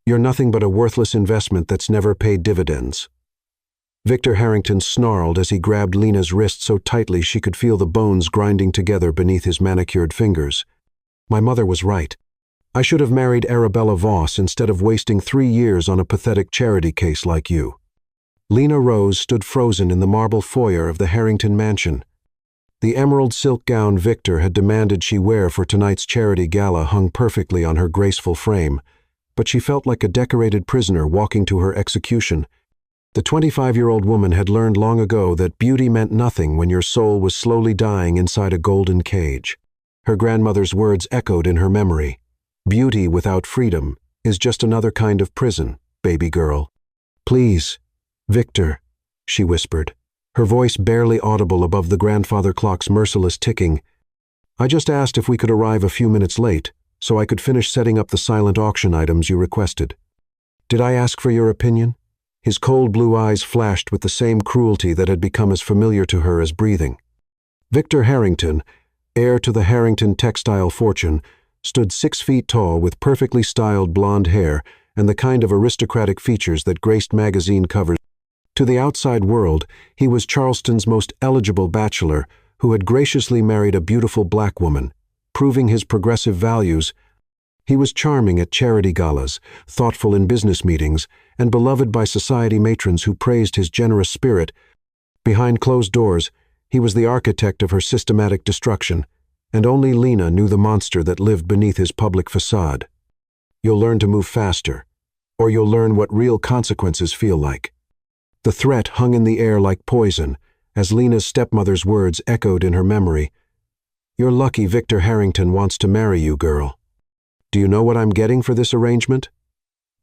You're nothing but a worthless investment that's never paid dividends." Victor Harrington snarled as he grabbed Lena's wrist so tightly she could feel the bones grinding together beneath his manicured fingers. "My mother was right. I should have married Arabella Voss instead of wasting 3 years on a pathetic charity case like you." Lena Rose stood frozen in the marble foyer of the Harrington mansion. The emerald silk gown Victor had demanded she wear for tonight's charity gala hung perfectly on her graceful frame, but she felt like a decorated prisoner walking to her execution. The 25-year-old woman had learned long ago that beauty meant nothing when your soul was slowly dying inside a golden cage. Her grandmother's words echoed in her memory. "Beauty without freedom is just another kind of prison, baby girl." "Please, Victor," she whispered, her voice barely audible above the grandfather clock's merciless ticking. "I just asked if we could arrive a few minutes late, so I could finish setting up the silent auction items you requested." "Did I ask for your opinion?" His cold blue eyes flashed with the same cruelty that had become as familiar to her as breathing. Victor Harrington, heir to the Harrington textile fortune, stood 6 feet tall with perfectly styled blonde hair and the kind of aristocratic features that graced magazine covers. To the outside world, he was Charleston's most eligible bachelor who had graciously married a beautiful black woman, proving his progressive values. He was charming at charity galas, thoughtful in business meetings, and beloved by society matrons who praised his generous spirit. Behind closed doors, he was the architect of her systematic destruction, and only Lena knew the monster that lived beneath his public facade. "You'll learn to move faster, or you'll learn what real consequences feel like." The threat hung in the air like poison, as Lena's stepmother's words echoed in her memory. "You're lucky Victor Harrington wants to marry you, girl. Do you know what I'm getting for this arrangement?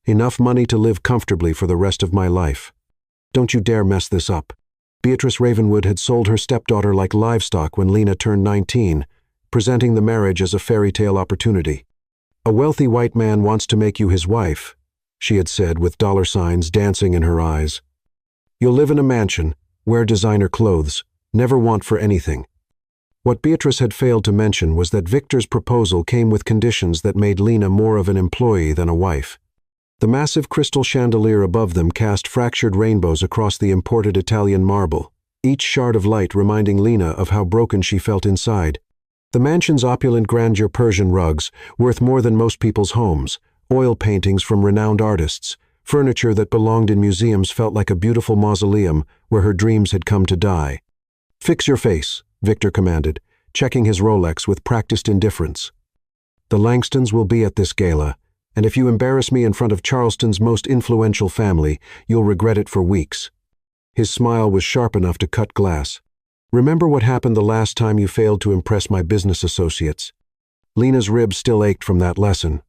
Enough money to live comfortably for the rest of my life. Don't you dare mess this up." Beatrice Ravenwood had sold her stepdaughter like livestock when Lena turned 19, presenting the marriage as a fairy tale opportunity. "A wealthy white man wants to make you his wife," she had said with dollar signs dancing in her eyes. "You'll live in a mansion, wear designer clothes, never want for anything." What Beatrice had failed to mention was that Victor's proposal came with conditions that made Lena more of an employee than a wife. The massive crystal chandelier above them cast fractured rainbows across the imported Italian marble, each shard of light reminding Lena of how broken she felt inside. The mansion's opulent grandeur Persian rugs, worth more than most people's homes, oil paintings from renowned artists, furniture that belonged in museums felt like a beautiful mausoleum where her dreams had come to die. "Fix your face," Victor commanded, checking his Rolex with practiced indifference. "The Langstons will be at this gala, and if you embarrass me in front of Charleston's most influential family, you'll regret it for weeks." His smile was sharp enough to cut glass. "Remember what happened the last time you failed to impress my business associates?" Lena's ribs still ached from that lesson.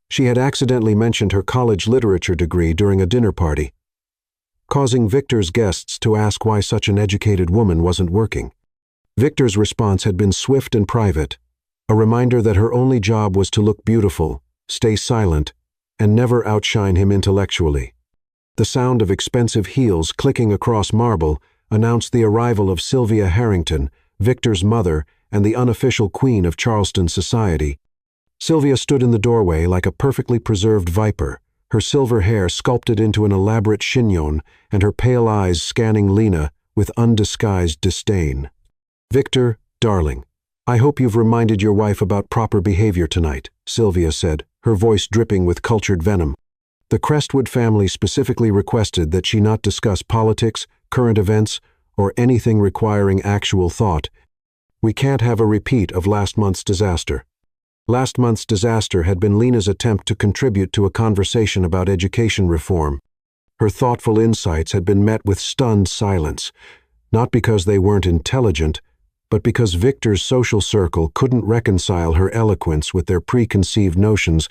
She had accidentally mentioned her college literature degree during a dinner party, causing Victor's guests to ask why such an educated woman wasn't working. Victor's response had been swift and private, a reminder that her only job was to look beautiful, stay silent, and never outshine him intellectually. The sound of expensive heels clicking across marble announced the arrival of Sylvia Harrington, Victor's mother and the unofficial queen of Charleston society. Sylvia stood in the doorway like a perfectly preserved viper, her silver hair sculpted into an elaborate chignon and her pale eyes scanning Lena with undisguised disdain. "Victor, darling, I hope you've reminded your wife about proper behavior tonight," Sylvia said, her voice dripping with cultured venom. The Crestwood family specifically requested that she not discuss politics, current events, or anything requiring actual thought. "We can't have a repeat of last month's disaster." Last month's disaster had been Lena's attempt to contribute to a conversation about education reform. Her thoughtful insights had been met with stunned silence, not because they weren't intelligent, but because Victor's social circle couldn't reconcile her eloquence with their preconceived notions.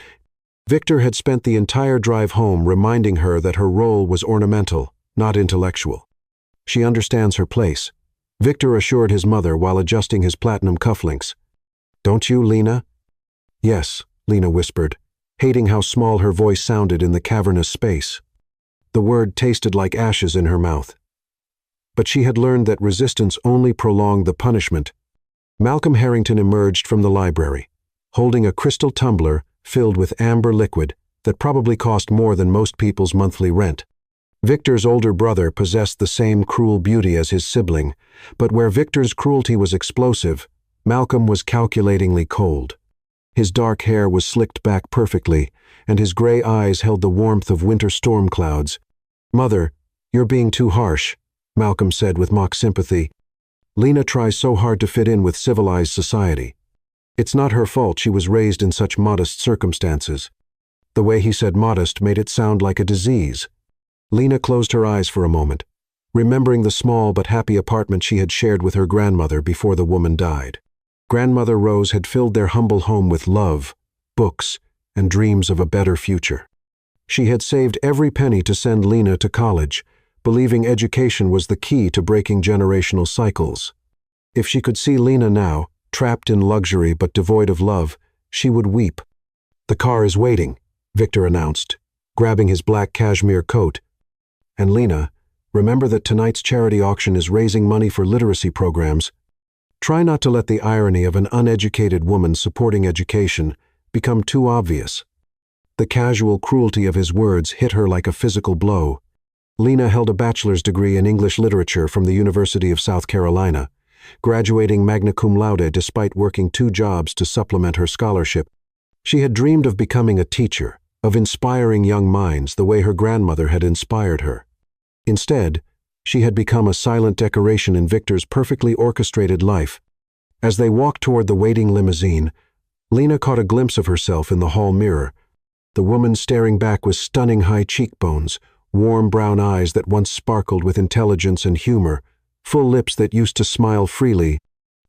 Victor had spent the entire drive home reminding her that her role was ornamental, not intellectual. "She understands her place," Victor assured his mother while adjusting his platinum cufflinks. "Don't you, Lena?" "Yes," Lena whispered, hating how small her voice sounded in the cavernous space. The word tasted like ashes in her mouth. But she had learned that resistance only prolonged the punishment. Malcolm Harrington emerged from the library, holding a crystal tumbler filled with amber liquid that probably cost more than most people's monthly rent. Victor's older brother possessed the same cruel beauty as his sibling, but where Victor's cruelty was explosive, Malcolm was calculatingly cold. His dark hair was slicked back perfectly, and his gray eyes held the warmth of winter storm clouds. "Mother, you're being too harsh," Malcolm said with mock sympathy. "Lena tries so hard to fit in with civilized society. It's not her fault she was raised in such modest circumstances." The way he said modest made it sound like a disease. Lena closed her eyes for a moment, remembering the small but happy apartment she had shared with her grandmother before the woman died. Grandmother Rose had filled their humble home with love, books, and dreams of a better future. She had saved every penny to send Lena to college, believing education was the key to breaking generational cycles. If she could see Lena now, trapped in luxury but devoid of love, she would weep. "The car is waiting," Victor announced, grabbing his black cashmere coat. "And Lena, remember that tonight's charity auction is raising money for literacy programs. Try not to let the irony of an uneducated woman supporting education become too obvious." The casual cruelty of his words hit her like a physical blow. Lena held a bachelor's degree in English literature from the University of South Carolina, graduating magna cum laude despite working 2 jobs to supplement her scholarship. She had dreamed of becoming a teacher, of inspiring young minds the way her grandmother had inspired her. Instead, she had become a silent decoration in Victor's perfectly orchestrated life. As they walked toward the waiting limousine, Lena caught a glimpse of herself in the hall mirror. The woman staring back was stunning high cheekbones, warm brown eyes that once sparkled with intelligence and humor, full lips that used to smile freely,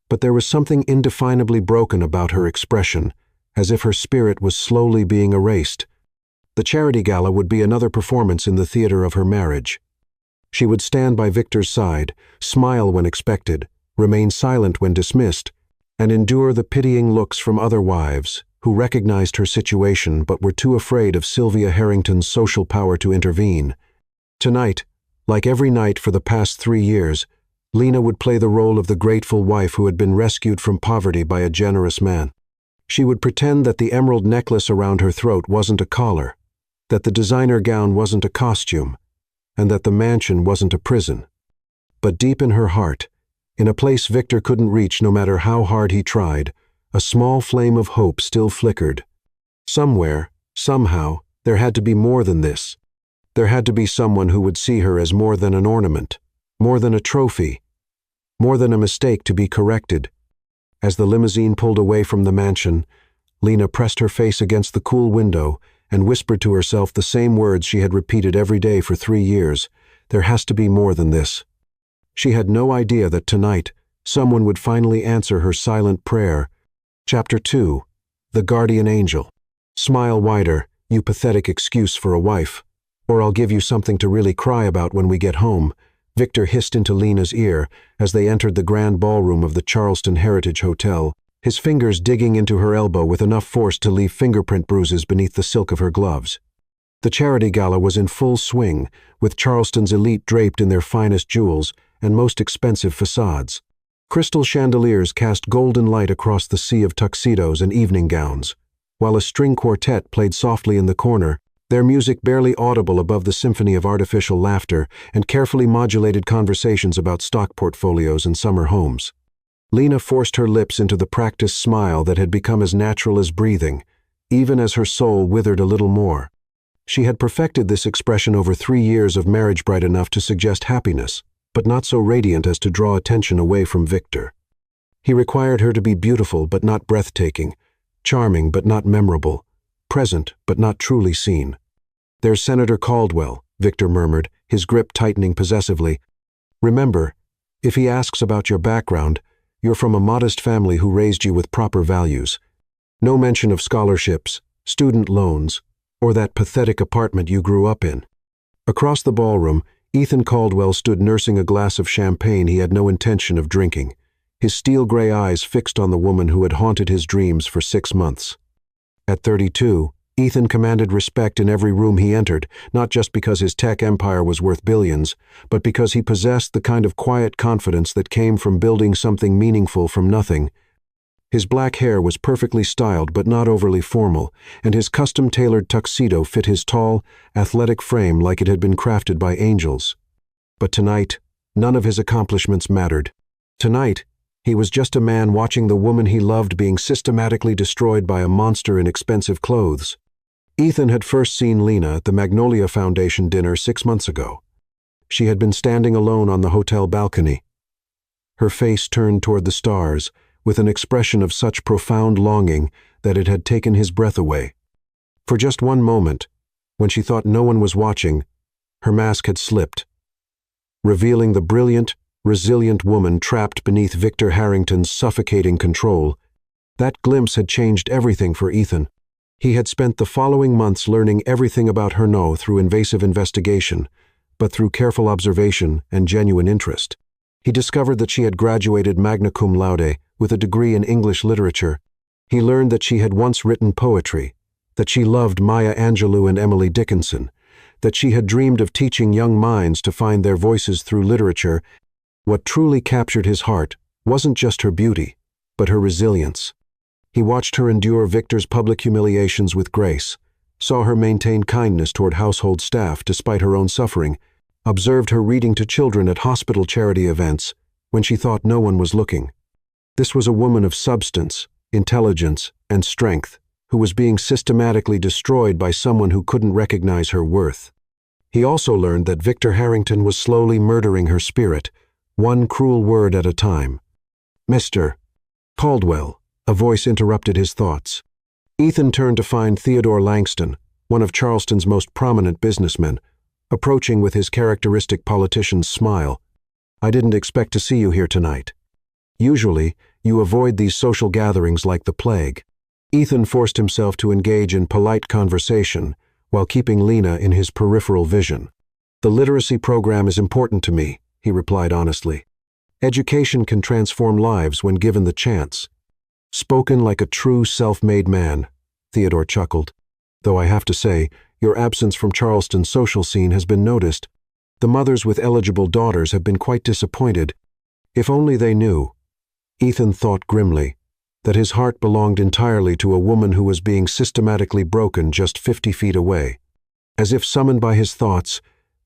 but there was something indefinably broken about her expression, as if her spirit was slowly being erased. The charity gala would be another performance in the theater of her marriage. She would stand by Victor's side, smile when expected, remain silent when dismissed, and endure the pitying looks from other wives who recognized her situation but were too afraid of Sylvia Harrington's social power to intervene. Tonight, like every night for the past 3 years, Lena would play the role of the grateful wife who had been rescued from poverty by a generous man. She would pretend that the emerald necklace around her throat wasn't a collar, that the designer gown wasn't a costume, and that the mansion wasn't a prison. But deep in her heart, in a place Victor couldn't reach no matter how hard he tried, a small flame of hope still flickered. Somewhere, somehow, there had to be more than this. There had to be someone who would see her as more than an ornament, more than a trophy, more than a mistake to be corrected. As the limousine pulled away from the mansion, Lena pressed her face against the cool window and whispered to herself the same words she had repeated every day for 3 years. There has to be more than this. She had no idea that tonight someone would finally answer her silent prayer. Chapter 2. The Guardian Angel. "Smile wider, you pathetic excuse for a wife, or I'll give you something to really cry about when we get home," Victor hissed into Lena's ear as they entered the grand ballroom of the Charleston Heritage Hotel, his fingers digging into her elbow with enough force to leave fingerprint bruises beneath the silk of her gloves. The charity gala was in full swing, with Charleston's elite draped in their finest jewels and most expensive facades. Crystal chandeliers cast golden light across the sea of tuxedos and evening gowns, while a string quartet played softly in the corner, their music barely audible above the symphony of artificial laughter and carefully modulated conversations about stock portfolios and summer homes. Lena forced her lips into the practiced smile that had become as natural as breathing, even as her soul withered a little more. She had perfected this expression over 3 years of marriage bright enough to suggest happiness, but not so radiant as to draw attention away from Victor. He required her to be beautiful but not breathtaking, charming but not memorable, present but not truly seen. "There's Senator Caldwell," Victor murmured, his grip tightening possessively. "Remember, if he asks about your background, you're from a modest family who raised you with proper values. No mention of scholarships, student loans, or that pathetic apartment you grew up in." Across the ballroom, Ethan Caldwell stood nursing a glass of champagne he had no intention of drinking, his steel-gray eyes fixed on the woman who had haunted his dreams for 6 months. At 32, Ethan commanded respect in every room he entered, not just because his tech empire was worth billions, but because he possessed the kind of quiet confidence that came from building something meaningful from nothing. His black hair was perfectly styled but not overly formal, and his custom-tailored tuxedo fit his tall, athletic frame like it had been crafted by angels. But tonight, none of his accomplishments mattered. Tonight, he was just a man watching the woman he loved being systematically destroyed by a monster in expensive clothes. Ethan had first seen Lena at the Magnolia Foundation dinner 6 months ago. She had been standing alone on the hotel balcony, her face turned toward the stars, with an expression of such profound longing that it had taken his breath away. For just one moment, when she thought no one was watching, her mask had slipped, revealing the brilliant, resilient woman trapped beneath Victor Harrington's suffocating control. That glimpse had changed everything for Ethan. He had spent the following months learning everything about her through invasive investigation, but through careful observation and genuine interest. He discovered that she had graduated magna cum laude with a degree in English literature. He learned that she had once written poetry, that she loved Maya Angelou and Emily Dickinson, that she had dreamed of teaching young minds to find their voices through literature. What truly captured his heart wasn't just her beauty, but her resilience. He watched her endure Victor's public humiliations with grace, saw her maintain kindness toward household staff despite her own suffering, observed her reading to children at hospital charity events when she thought no one was looking. This was a woman of substance, intelligence, and strength, who was being systematically destroyed by someone who couldn't recognize her worth. He also learned that Victor Harrington was slowly murdering her spirit, one cruel word at a time. "Mr. Caldwell," a voice interrupted his thoughts. Ethan turned to find Theodore Langston, one of Charleston's most prominent businessmen, approaching with his characteristic politician's smile. "I didn't expect to see you here tonight. Usually, you avoid these social gatherings like the plague." Ethan forced himself to engage in polite conversation while keeping Lena in his peripheral vision. "The literacy program is important to me," he replied honestly. "Education can transform lives when given the chance." "Spoken like a true self-made man," Theodore chuckled. "Though I have to say, your absence from Charleston's social scene has been noticed. The mothers with eligible daughters have been quite disappointed. If only they knew." Ethan thought grimly that his heart belonged entirely to a woman who was being systematically broken just 50 feet away. As if summoned by his thoughts,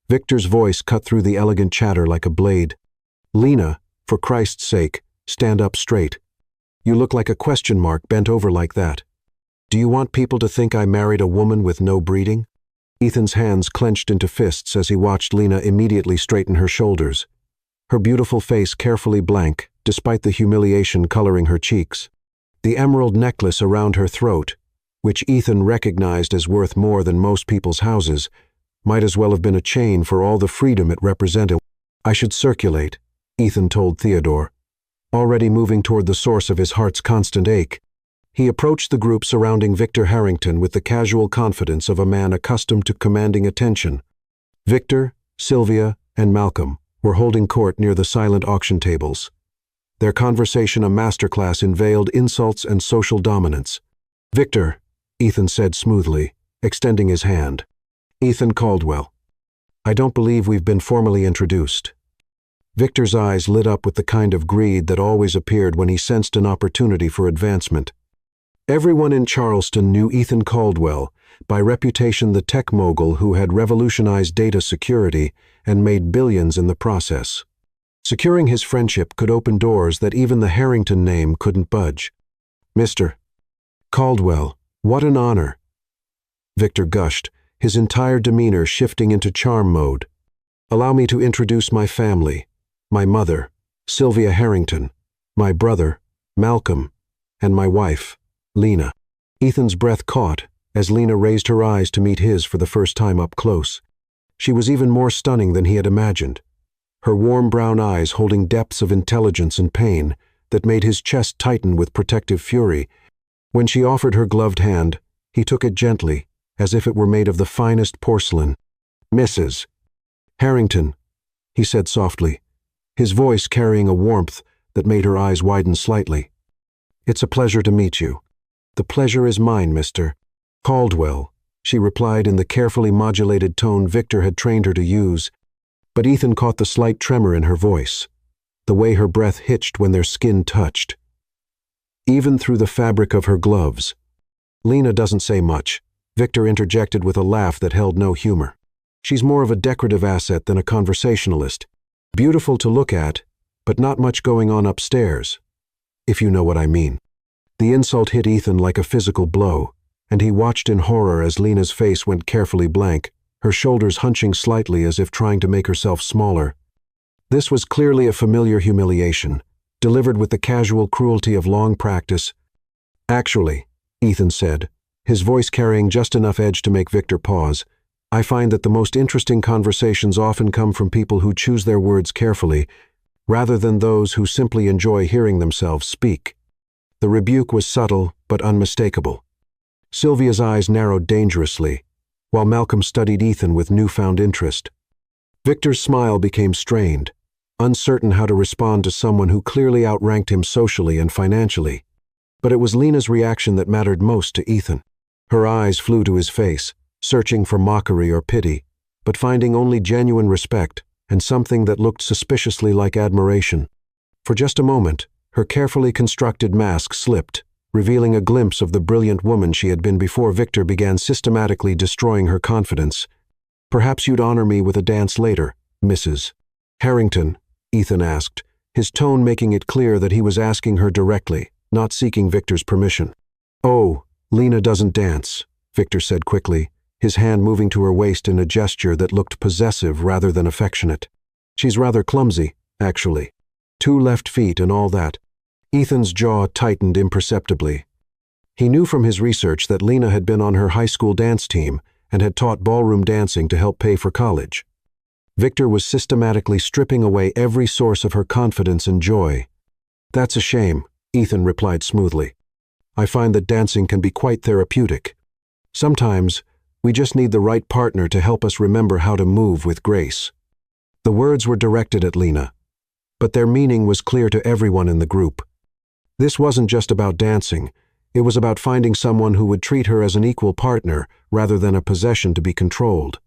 Victor's voice cut through the elegant chatter like a blade. "Lena, for Christ's sake, stand up straight. You look like a question mark bent over like that. Do you want people to think I married a woman with no breeding?" Ethan's hands clenched into fists as he watched Lena immediately straighten her shoulders, her beautiful face carefully blank, despite the humiliation coloring her cheeks. The emerald necklace around her throat, which Ethan recognized as worth more than most people's houses, might as well have been a chain for all the freedom it represented. "I should circulate," Ethan told Theodore, already moving toward the source of his heart's constant ache. He approached the group surrounding Victor Harrington with the casual confidence of a man accustomed to commanding attention. Victor, Sylvia, and Malcolm were holding court near the silent auction tables, their conversation a masterclass in veiled insults and social dominance. "Victor," Ethan said smoothly, extending his hand. "Ethan Caldwell. I don't believe we've been formally introduced." Victor's eyes lit up with the kind of greed that always appeared when he sensed an opportunity for advancement. Everyone in Charleston knew Ethan Caldwell, by reputation the tech mogul who had revolutionized data security and made billions in the process. Securing his friendship could open doors that even the Harrington name couldn't budge. "Mr. Caldwell, what an honor," Victor gushed, his entire demeanor shifting into charm mode. "Allow me to introduce my family, my mother, Sylvia Harrington, my brother, Malcolm, and my wife, Lena." Ethan's breath caught as Lena raised her eyes to meet his for the first time up close. She was even more stunning than he had imagined, her warm brown eyes holding depths of intelligence and pain that made his chest tighten with protective fury. When she offered her gloved hand, he took it gently, as if it were made of the finest porcelain. "Mrs. Harrington," he said softly, his voice carrying a warmth that made her eyes widen slightly. "It's a pleasure to meet you." "The pleasure is mine, Mr. Caldwell," she replied in the carefully modulated tone Victor had trained her to use, but Ethan caught the slight tremor in her voice, the way her breath hitched when their skin touched. even through the fabric of her gloves. Lena doesn't say much, Victor interjected with a laugh that held no humor. She's more of a decorative asset than a conversationalist. Beautiful to look at, but not much going on upstairs, if you know what I mean. The insult hit Ethan like a physical blow, and he watched in horror as Lena's face went carefully blank, her shoulders hunching slightly as if trying to make herself smaller. This was clearly a familiar humiliation, delivered with the casual cruelty of long practice. "Actually," Ethan said, his voice carrying just enough edge to make Victor pause, "I find that the most interesting conversations often come from people who choose their words carefully, rather than those who simply enjoy hearing themselves speak." The rebuke was subtle but unmistakable. Sylvia's eyes narrowed dangerously, while Malcolm studied Ethan with newfound interest. Victor's smile became strained, uncertain how to respond to someone who clearly outranked him socially and financially. But it was Lena's reaction that mattered most to Ethan. Her eyes flew to his face, searching for mockery or pity, but finding only genuine respect and something that looked suspiciously like admiration. For just a moment, her carefully constructed mask slipped, revealing a glimpse of the brilliant woman she had been before Victor began systematically destroying her confidence. "Perhaps you'd honor me with a dance later, Mrs. Harrington," Ethan asked, his tone making it clear that he was asking her directly, not seeking Victor's permission. "Oh, Lena doesn't dance," Victor said quickly, his hand moving to her waist in a gesture that looked possessive rather than affectionate. "She's rather clumsy, actually. 2 left feet and all that." Ethan's jaw tightened imperceptibly. He knew from his research that Lena had been on her high school dance team and had taught ballroom dancing to help pay for college. Victor was systematically stripping away every source of her confidence and joy. "That's a shame," Ethan replied smoothly. "I find that dancing can be quite therapeutic. Sometimes, we just need the right partner to help us remember how to move with grace." The words were directed at Lena, but their meaning was clear to everyone in the group. This wasn't just about dancing, it was about finding someone who would treat her as an equal partner rather than a possession to be controlled.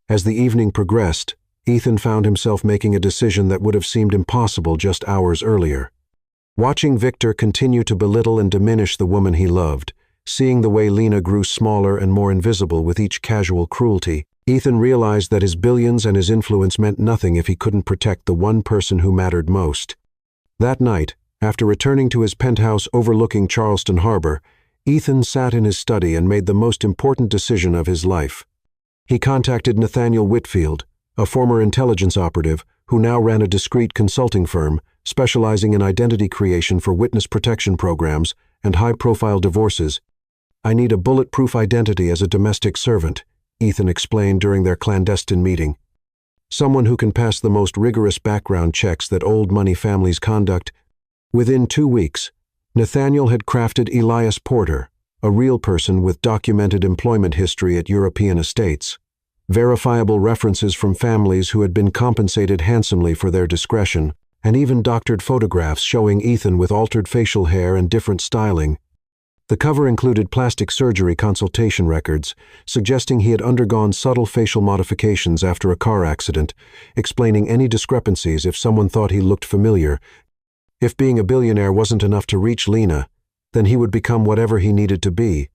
As the evening progressed, Ethan found himself making a decision that would have seemed impossible just hours earlier. Watching Victor continue to belittle and diminish the woman he loved, seeing the way Lena grew smaller and more invisible with each casual cruelty, Ethan realized that his billions and his influence meant nothing if he couldn't protect the one person who mattered most. That night, after returning to his penthouse overlooking Charleston Harbor, Ethan sat in his study and made the most important decision of his life. He contacted Nathaniel Whitfield, a former intelligence operative who now ran a discreet consulting firm specializing in identity creation for witness protection programs and high-profile divorces. "I need a bulletproof identity as a domestic servant," Ethan explained during their clandestine meeting. "Someone who can pass the most rigorous background checks that old money families conduct." Within 2 weeks, Nathaniel had crafted Elias Porter, a real person with documented employment history at European estates, verifiable references from families who had been compensated handsomely for their discretion, and even doctored photographs showing Ethan with altered facial hair and different styling. The cover included plastic surgery consultation records, suggesting he had undergone subtle facial modifications after a car accident, explaining any discrepancies if someone thought he looked familiar. If being a billionaire wasn't enough to reach Lena, then he would become whatever he needed to be.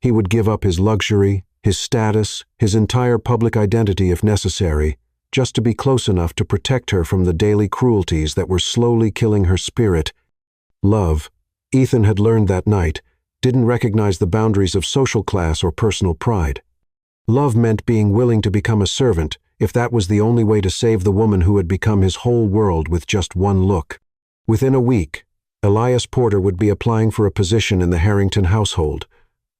He would give up his luxury, his status, his entire public identity if necessary, just to be close enough to protect her from the daily cruelties that were slowly killing her spirit. Love, Ethan had learned that night, didn't recognize the boundaries of social class or personal pride. Love meant being willing to become a servant if that was the only way to save the woman who had become his whole world with just one look. Within a week, Elias Porter would be applying for a position in the Harrington household,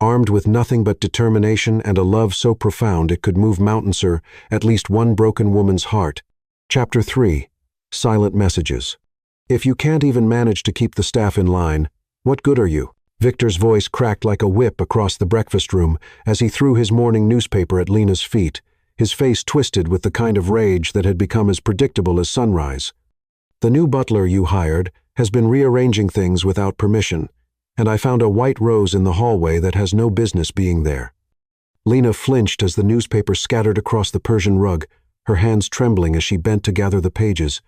armed with nothing but determination and a love so profound it could move mountains or at least one broken woman's heart. Chapter 3. Silent Messages. "If you can't even manage to keep the staff in line, what good are you?" Victor's voice cracked like a whip across the breakfast room as he threw his morning newspaper at Lena's feet, his face twisted with the kind of rage that had become as predictable as sunrise. "The new butler you hired has been rearranging things without permission, and I found a white rose in the hallway that has no business being there." Lena flinched as the newspaper scattered across the Persian rug, her hands trembling as she bent to gather the pages.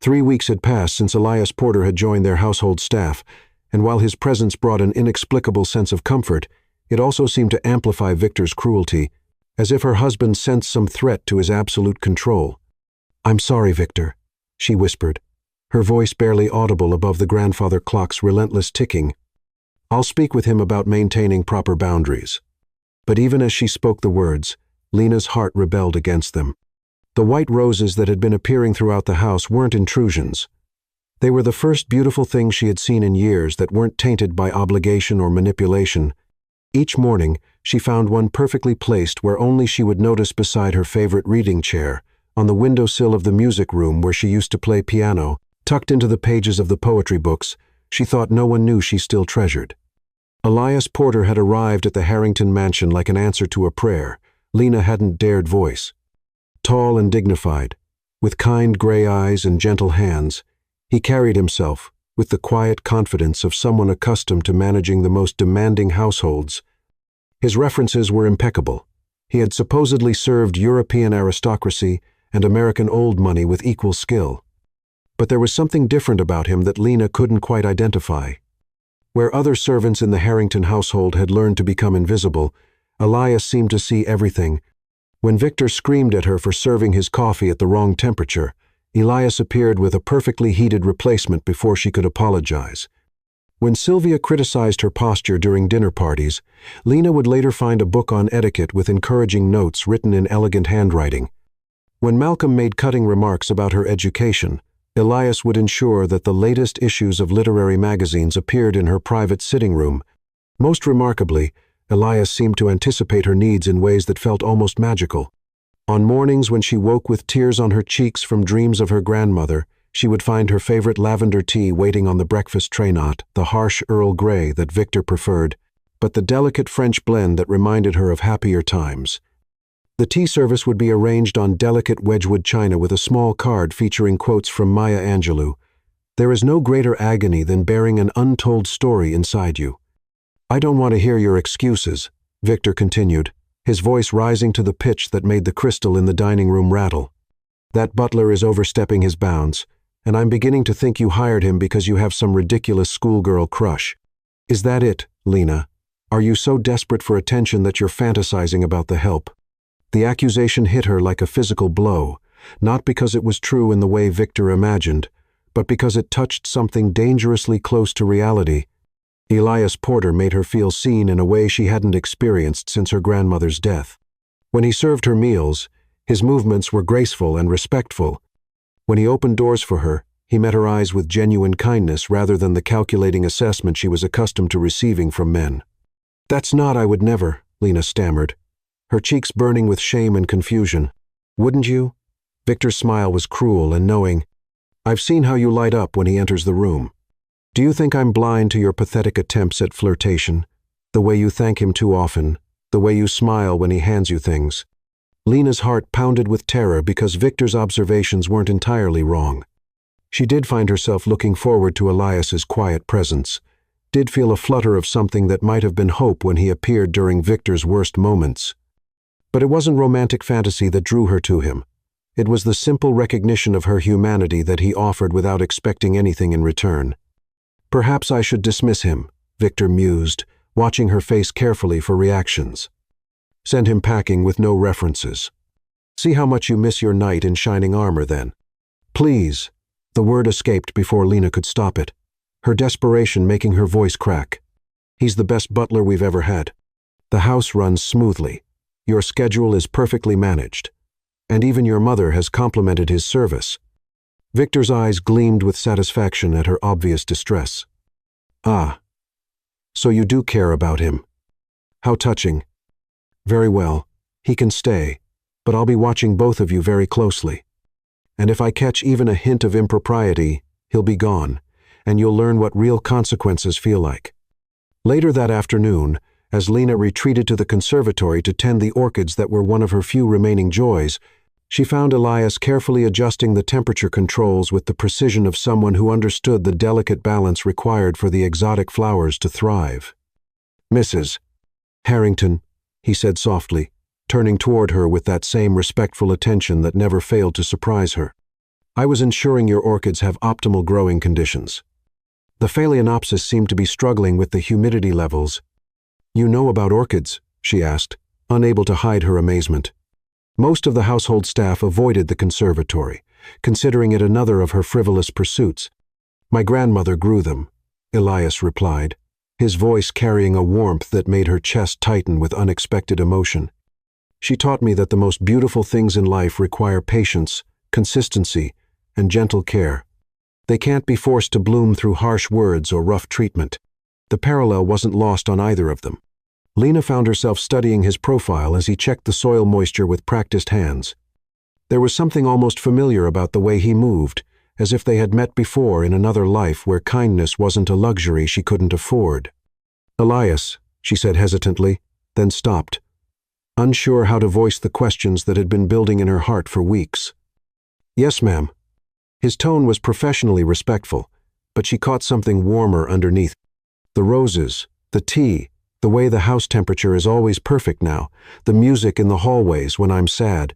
3 weeks had passed since Elias Porter had joined their household staff, and while his presence brought an inexplicable sense of comfort, it also seemed to amplify Victor's cruelty, as if her husband sensed some threat to his absolute control. "I'm sorry, Victor," she whispered, her voice barely audible above the grandfather clock's relentless ticking. "I'll speak with him about maintaining proper boundaries." But even as she spoke the words, Lena's heart rebelled against them. The white roses that had been appearing throughout the house weren't intrusions. They were the first beautiful things she had seen in years that weren't tainted by obligation or manipulation. Each morning, she found one perfectly placed where only she would notice beside her favorite reading chair, on the windowsill of the music room where she used to play piano, tucked into the pages of the poetry books she thought no one knew she still treasured. Elias Porter had arrived at the Harrington mansion like an answer to a prayer Lena hadn't dared voice. Tall and dignified, with kind gray eyes and gentle hands, he carried himself with the quiet confidence of someone accustomed to managing the most demanding households. His references were impeccable. He had supposedly served European aristocracy and American old money with equal skill. But there was something different about him that Lena couldn't quite identify. Where other servants in the Harrington household had learned to become invisible, Elias seemed to see everything. When Victor screamed at her for serving his coffee at the wrong temperature, Elias appeared with a perfectly heated replacement before she could apologize. When Sylvia criticized her posture during dinner parties, Lena would later find a book on etiquette with encouraging notes written in elegant handwriting. When Malcolm made cutting remarks about her education, Elias would ensure that the latest issues of literary magazines appeared in her private sitting room. Most remarkably, Elias seemed to anticipate her needs in ways that felt almost magical. On mornings when she woke with tears on her cheeks from dreams of her grandmother, she would find her favorite lavender tea waiting on the breakfast tray, not the harsh Earl Grey that Victor preferred, but the delicate French blend that reminded her of happier times. The tea service would be arranged on delicate Wedgwood china with a small card featuring quotes from Maya Angelou. "There is no greater agony than bearing an untold story inside you." "I don't want to hear your excuses," Victor continued, his voice rising to the pitch that made the crystal in the dining room rattle. "That Butler is overstepping his bounds, and I'm beginning to think you hired him because you have some ridiculous schoolgirl crush. Is that it, Lena? Are you so desperate for attention that you're fantasizing about the help?" The accusation hit her like a physical blow, not because it was true in the way Victor imagined, but because it touched something dangerously close to reality. Elias Porter made her feel seen in a way she hadn't experienced since her grandmother's death. When he served her meals, his movements were graceful and respectful. When he opened doors for her, he met her eyes with genuine kindness rather than the calculating assessment she was accustomed to receiving from men. "That's not, I would never," Lena stammered, her cheeks burning with shame and confusion. "Wouldn't you?" Victor's smile was cruel and knowing. "I've seen how you light up when he enters the room. Do you think I'm blind to your pathetic attempts at flirtation? The way you thank him too often, the way you smile when he hands you things." Lena's heart pounded with terror because Victor's observations weren't entirely wrong. She did find herself looking forward to Elias's quiet presence, did feel a flutter of something that might have been hope when he appeared during Victor's worst moments. But it wasn't romantic fantasy that drew her to him. It was the simple recognition of her humanity that he offered without expecting anything in return. "Perhaps I should dismiss him," Victor mused, watching her face carefully for reactions. "Send him packing with no references. See how much you miss your knight in shining armor then." "Please," the word escaped before Lena could stop it, her desperation making her voice crack. "He's the best butler we've ever had. The house runs smoothly. Your schedule is perfectly managed. And even your mother has complimented his service." Victor's eyes gleamed with satisfaction at her obvious distress. "Ah, so you do care about him. How touching. Very well, he can stay, but I'll be watching both of you very closely. And if I catch even a hint of impropriety, he'll be gone, and you'll learn what real consequences feel like." Later that afternoon, as Lena retreated to the conservatory to tend the orchids that were one of her few remaining joys, she found Elias carefully adjusting the temperature controls with the precision of someone who understood the delicate balance required for the exotic flowers to thrive. "Mrs. Harrington," he said softly, turning toward her with that same respectful attention that never failed to surprise her. "I was ensuring your orchids have optimal growing conditions." The phalaenopsis seemed to be struggling with the humidity levels. "You know about orchids?" she asked, unable to hide her amazement. Most of the household staff avoided the conservatory, considering it another of her frivolous pursuits. "My grandmother grew them," Elias replied, his voice carrying a warmth that made her chest tighten with unexpected emotion. "She taught me that the most beautiful things in life require patience, consistency, and gentle care. They can't be forced to bloom through harsh words or rough treatment." The parallel wasn't lost on either of them. Lena found herself studying his profile as he checked the soil moisture with practiced hands. There was something almost familiar about the way he moved, as if they had met before in another life where kindness wasn't a luxury she couldn't afford. "Elias," she said hesitantly, then stopped, unsure how to voice the questions that had been building in her heart for weeks. "Yes, ma'am." His tone was professionally respectful, but she caught something warmer underneath. "The roses, the tea, the way the house temperature is always perfect now, the music in the hallways when I'm sad.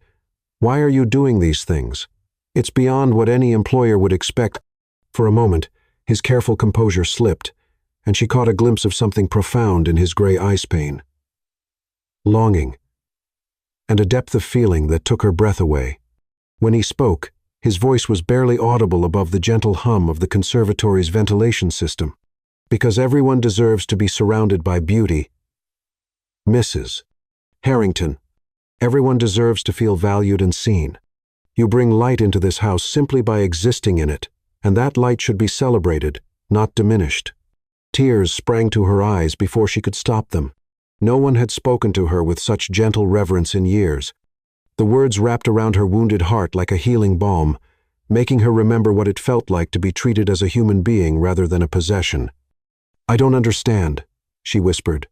Why are you doing these things? It's beyond what any employer would expect." For a moment, his careful composure slipped, and she caught a glimpse of something profound in his gray ice pane. Longing, and a depth of feeling that took her breath away. When he spoke, his voice was barely audible above the gentle hum of the conservatory's ventilation system. "Because everyone deserves to be surrounded by beauty. Mrs. Harrington, everyone deserves to feel valued and seen. You bring light into this house simply by existing in it, and that light should be celebrated, not diminished." Tears sprang to her eyes before she could stop them. No one had spoken to her with such gentle reverence in years. The words wrapped around her wounded heart like a healing balm, making her remember what it felt like to be treated as a human being rather than a possession. "I don't understand," she whispered.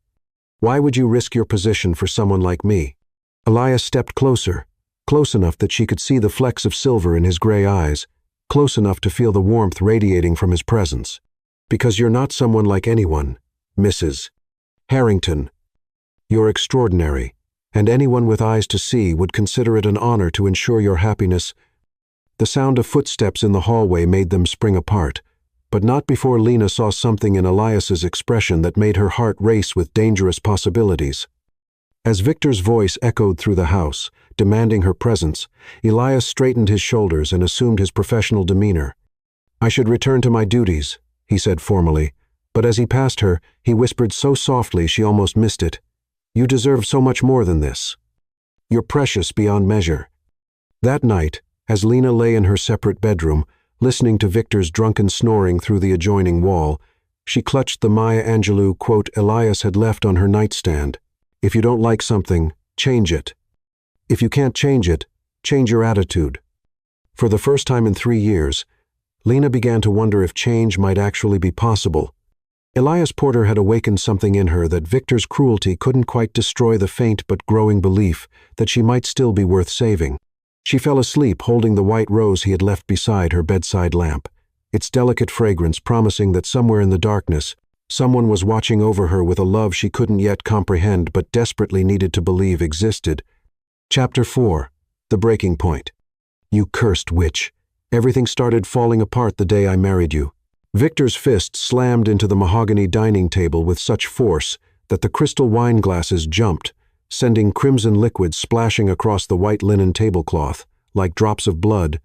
"Why would you risk your position for someone like me?" Elias stepped closer, close enough that she could see the flecks of silver in his gray eyes, close enough to feel the warmth radiating from his presence. "Because you're not someone like anyone, Mrs. Harrington. You're extraordinary, and anyone with eyes to see would consider it an honor to ensure your happiness." The sound of footsteps in the hallway made them spring apart, but not before Lena saw something in Elias's expression that made her heart race with dangerous possibilities. As Victor's voice echoed through the house, demanding her presence, Elias straightened his shoulders and assumed his professional demeanor. "I should return to my duties," he said formally, but as he passed her, he whispered so softly she almost missed it. "You deserve so much more than this. You're precious beyond measure." That night, as Lena lay in her separate bedroom, listening to Victor's drunken snoring through the adjoining wall, she clutched the Maya Angelou quote Elias had left on her nightstand. "If you don't like something, change it. If you can't change it, change your attitude." For the first time in 3 years, Lena began to wonder if change might actually be possible. Elias Porter had awakened something in her that Victor's cruelty couldn't quite destroy, the faint but growing belief that she might still be worth saving. She fell asleep holding the white rose he had left beside her bedside lamp, its delicate fragrance promising that somewhere in the darkness, someone was watching over her with a love she couldn't yet comprehend but desperately needed to believe existed. Chapter 4. The Breaking Point. "You cursed witch. Everything started falling apart the day I married you." Victor's fist slammed into the mahogany dining table with such force that the crystal wine glasses jumped, sending crimson liquid splashing across the white linen tablecloth, like drops of blood.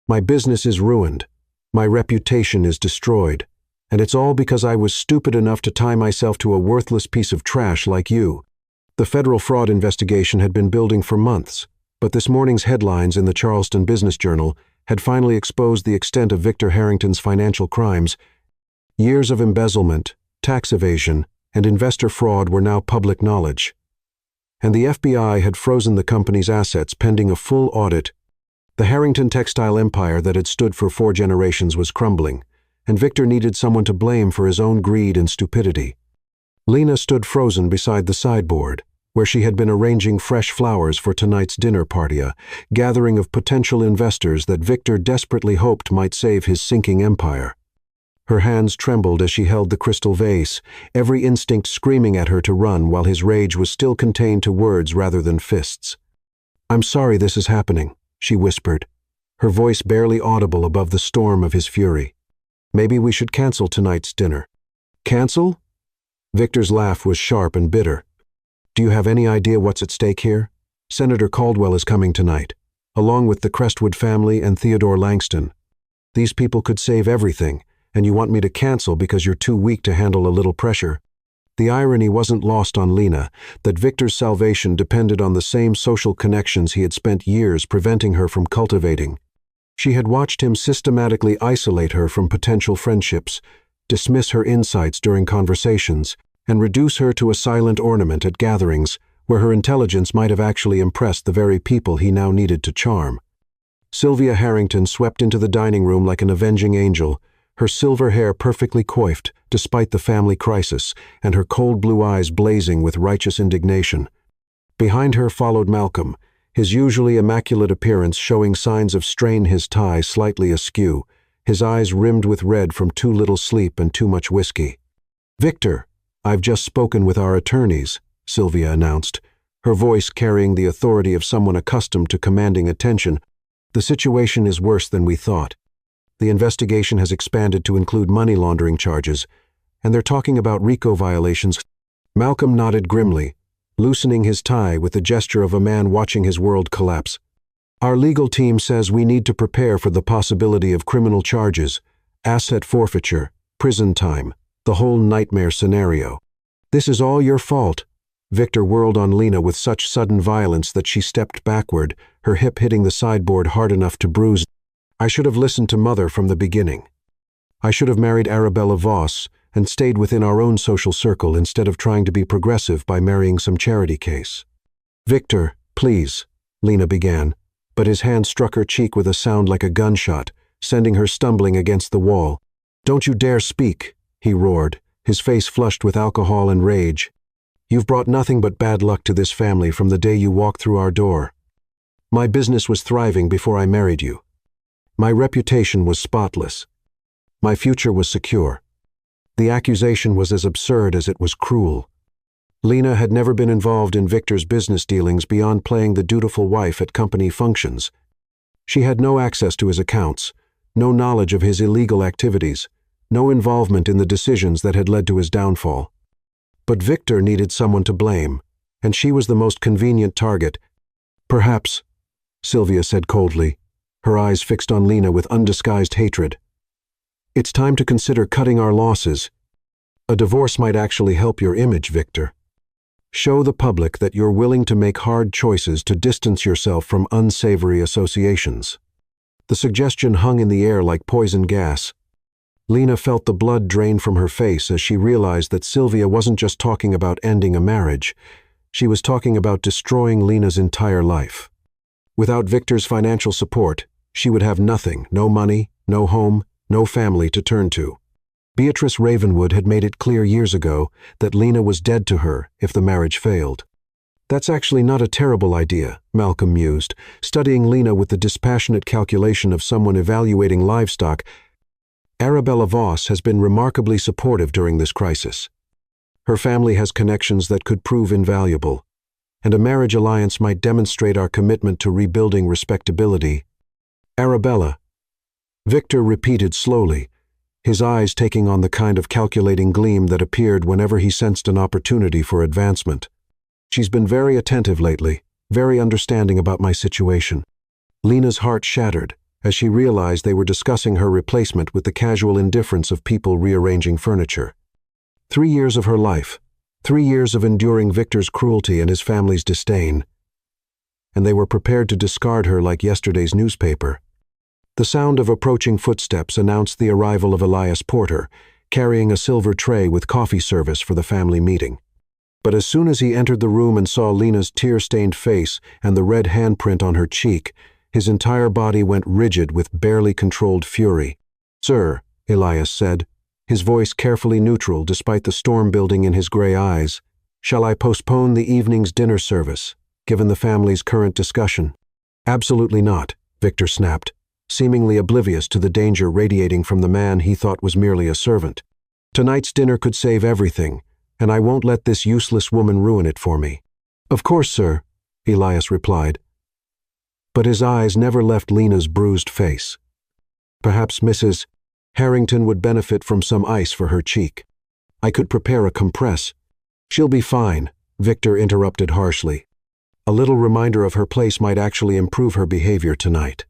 "My business is ruined. My reputation is destroyed. And it's all because I was stupid enough to tie myself to a worthless piece of trash like you." The federal fraud investigation had been building for months, but this morning's headlines in the Charleston Business Journal had finally exposed the extent of Victor Harrington's financial crimes. Years of embezzlement, tax evasion, and investor fraud were now public knowledge. And the FBI had frozen the company's assets pending a full audit. The Harrington textile empire that had stood for 4 generations was crumbling, and Victor needed someone to blame for his own greed and stupidity. Lena stood frozen beside the sideboard, where she had been arranging fresh flowers for tonight's dinner party, a gathering of potential investors that Victor desperately hoped might save his sinking empire. Her hands trembled as she held the crystal vase, every instinct screaming at her to run while his rage was still contained to words rather than fists. "I'm sorry this is happening," she whispered, her voice barely audible above the storm of his fury. Maybe we should cancel tonight's dinner." "Cancel?" Victor's laugh was sharp and bitter. "Do you have any idea what's at stake here? Senator Caldwell is coming tonight, along with the Crestwood family and Theodore Langston. These people could save everything, and you want me to cancel because you're too weak to handle a little pressure?" The irony wasn't lost on Lena, that Victor's salvation depended on the same social connections he had spent years preventing her from cultivating. She had watched him systematically isolate her from potential friendships, dismiss her insights during conversations, and reduce her to a silent ornament at gatherings where her intelligence might have actually impressed the very people he now needed to charm. Sylvia Harrington swept into the dining room like an avenging angel, her silver hair perfectly coiffed despite the family crisis, and her cold blue eyes blazing with righteous indignation. Behind her followed Malcolm, his usually immaculate appearance showing signs of strain, his tie slightly askew, his eyes rimmed with red from too little sleep and too much whiskey. "Victor, I've just spoken with our attorneys," Sylvia announced, her voice carrying the authority of someone accustomed to commanding attention. "The situation is worse than we thought. The investigation has expanded to include money laundering charges, and they're talking about RICO violations." Malcolm nodded grimly, loosening his tie with the gesture of a man watching his world collapse. "Our legal team says we need to prepare for the possibility of criminal charges, asset forfeiture, prison time, the whole nightmare scenario." "This is all your fault." Victor whirled on Lena with such sudden violence that she stepped backward, her hip hitting the sideboard hard enough to bruise. "I should have listened to Mother from the beginning. I should have married Arabella Voss and stayed within our own social circle instead of trying to be progressive by marrying some charity case." "Victor, please," Lena began, but his hand struck her cheek with a sound like a gunshot, sending her stumbling against the wall. "Don't you dare speak," he roared, his face flushed with alcohol and rage. "You've brought nothing but bad luck to this family from the day you walked through our door. My business was thriving before I married you. My reputation was spotless. My future was secure. The accusation was as absurd as it was cruel." Lena had never been involved in Victor's business dealings beyond playing the dutiful wife at company functions. She had no access to his accounts, no knowledge of his illegal activities, no involvement in the decisions that had led to his downfall. But Victor needed someone to blame, and she was the most convenient target. "Perhaps," Sylvia said coldly, her eyes fixed on Lena with undisguised hatred. "It's time to consider cutting our losses. A divorce might actually help your image, Victor. Show the public that you're willing to make hard choices to distance yourself from unsavory associations." The suggestion hung in the air like poison gas. Lena felt the blood drain from her face as she realized that Sylvia wasn't just talking about ending a marriage. She was talking about destroying Lena's entire life. Without Victor's financial support, she would have nothing, no money, no home, no family to turn to. Beatrice Ravenwood had made it clear years ago that Lena was dead to her if the marriage failed. "That's actually not a terrible idea," Malcolm mused, studying Lena with the dispassionate calculation of someone evaluating livestock. "Arabella Voss has been remarkably supportive during this crisis. Her family has connections that could prove invaluable, and a marriage alliance might demonstrate our commitment to rebuilding respectability." "Arabella," Victor repeated slowly, his eyes taking on the kind of calculating gleam that appeared whenever he sensed an opportunity for advancement. "She's been very attentive lately, very understanding about my situation." Lena's heart shattered as she realized they were discussing her replacement with the casual indifference of people rearranging furniture. 3 years of her life, 3 years of enduring Victor's cruelty and his family's disdain, and they were prepared to discard her like yesterday's newspaper. The sound of approaching footsteps announced the arrival of Elias Porter, carrying a silver tray with coffee service for the family meeting. But as soon as he entered the room and saw Lena's tear-stained face and the red handprint on her cheek, his entire body went rigid with barely controlled fury. "Sir," Elias said, his voice carefully neutral despite the storm building in his gray eyes, "shall I postpone the evening's dinner service, given the family's current discussion?" "Absolutely not," Victor snapped, seemingly oblivious to the danger radiating from the man he thought was merely a servant. "Tonight's dinner could save everything, and I won't let this useless woman ruin it for me." "Of course, sir," Elias replied. But his eyes never left Lena's bruised face. "Perhaps Mrs. Harrington would benefit from some ice for her cheek. I could prepare a compress. She'll be fine, Victor interrupted harshly. A little reminder of her place might actually improve her behavior tonight.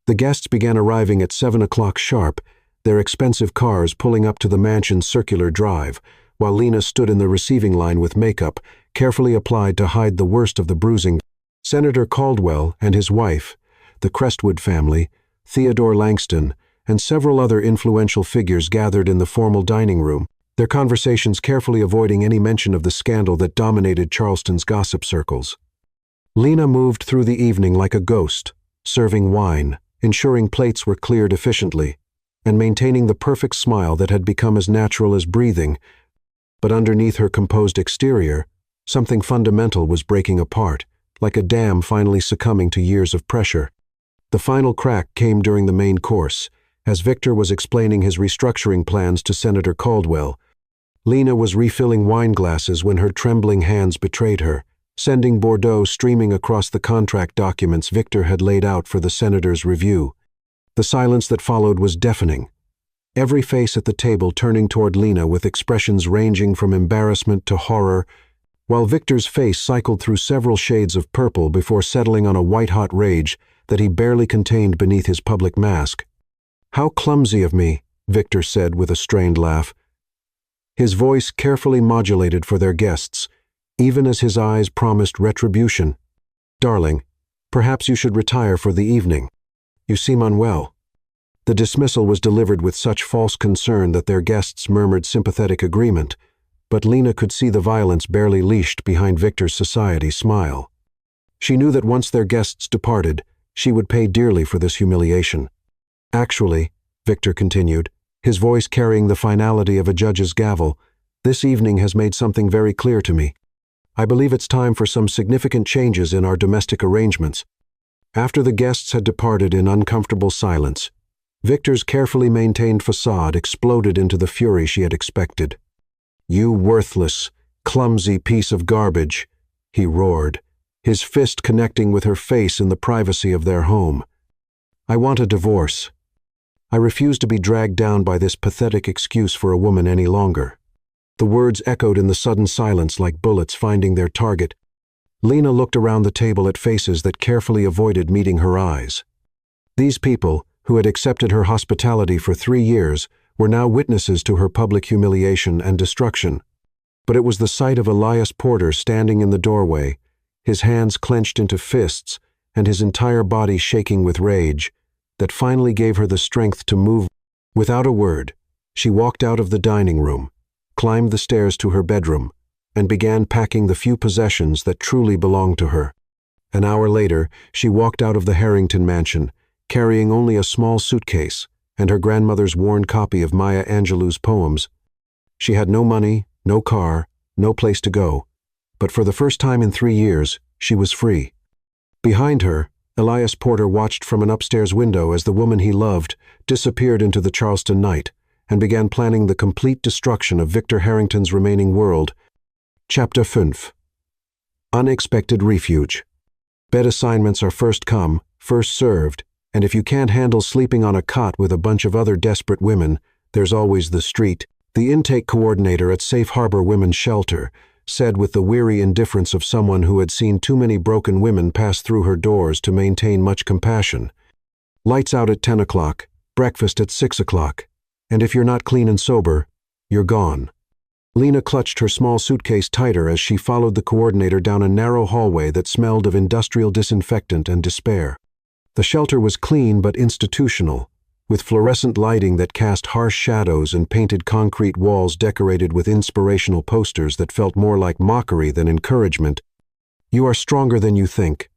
The guests began arriving at 7 o'clock sharp, their expensive cars pulling up to the mansion's circular drive, while Lena stood in the receiving line with makeup, carefully applied to hide the worst of the bruising. Senator Caldwell and his wife, the Crestwood family, Theodore Langston, and several other influential figures gathered in the formal dining room, their conversations carefully avoiding any mention of the scandal that dominated Charleston's gossip circles. Lena moved through the evening like a ghost, serving wine, ensuring plates were cleared efficiently, and maintaining the perfect smile that had become as natural as breathing. But underneath her composed exterior, something fundamental was breaking apart, like a dam finally succumbing to years of pressure. The final crack came during the main course, as Victor was explaining his restructuring plans to Senator Caldwell. Lena was refilling wine glasses when her trembling hands betrayed her, sending Bordeaux streaming across the contract documents Victor had laid out for the senator's review. The silence that followed was deafening, every face at the table turning toward Lena with expressions ranging from embarrassment to horror, while Victor's face cycled through several shades of purple before settling on a white-hot rage that he barely contained beneath his public mask. "How clumsy of me," Victor said with a strained laugh. His voice carefully modulated for their guests, even as his eyes promised retribution. "Darling, perhaps you should retire for the evening. You seem unwell." The dismissal was delivered with such false concern that their guests murmured sympathetic agreement, but Lena could see the violence barely leashed behind Victor's society smile. She knew that once their guests departed, she would pay dearly for this humiliation. "Actually," Victor continued, his voice carrying the finality of a judge's gavel, "this evening has made something very clear to me. I believe it's time for some significant changes in our domestic arrangements." After the guests had departed in uncomfortable silence, Victor's carefully maintained facade exploded into the fury she had expected. "You worthless, clumsy piece of garbage," he roared, his fist connecting with her face in the privacy of their home. "I want a divorce. I refuse to be dragged down by this pathetic excuse for a woman any longer." The words echoed in the sudden silence like bullets finding their target. Lena looked around the table at faces that carefully avoided meeting her eyes. These people, who had accepted her hospitality for 3 years, were now witnesses to her public humiliation and destruction. But it was the sight of Elias Porter standing in the doorway, his hands clenched into fists and his entire body shaking with rage, that finally gave her the strength to move. Without a word, she walked out of the dining room, climbed the stairs to her bedroom, and began packing the few possessions that truly belonged to her. An hour later, she walked out of the Harrington mansion, carrying only a small suitcase and her grandmother's worn copy of Maya Angelou's poems. She had no money, no car, no place to go, but for the first time in 3 years, she was free. Behind her, Elias Porter watched from an upstairs window as the woman he loved disappeared into the Charleston night and began planning the complete destruction of Victor Harrington's remaining world. Chapter 5. Unexpected Refuge. Bed assignments are first come, first served, and if you can't handle sleeping on a cot with a bunch of other desperate women, there's always the street. The intake coordinator at Safe Harbor Women's Shelter said with the weary indifference of someone who had seen too many broken women pass through her doors to maintain much compassion. "Lights out at 10 o'clock, breakfast at 6 o'clock, and if you're not clean and sober, you're gone." Lena clutched her small suitcase tighter as she followed the coordinator down a narrow hallway that smelled of industrial disinfectant and despair. The shelter was clean but institutional, with fluorescent lighting that cast harsh shadows and painted concrete walls decorated with inspirational posters that felt more like mockery than encouragement. "You are stronger than you think,"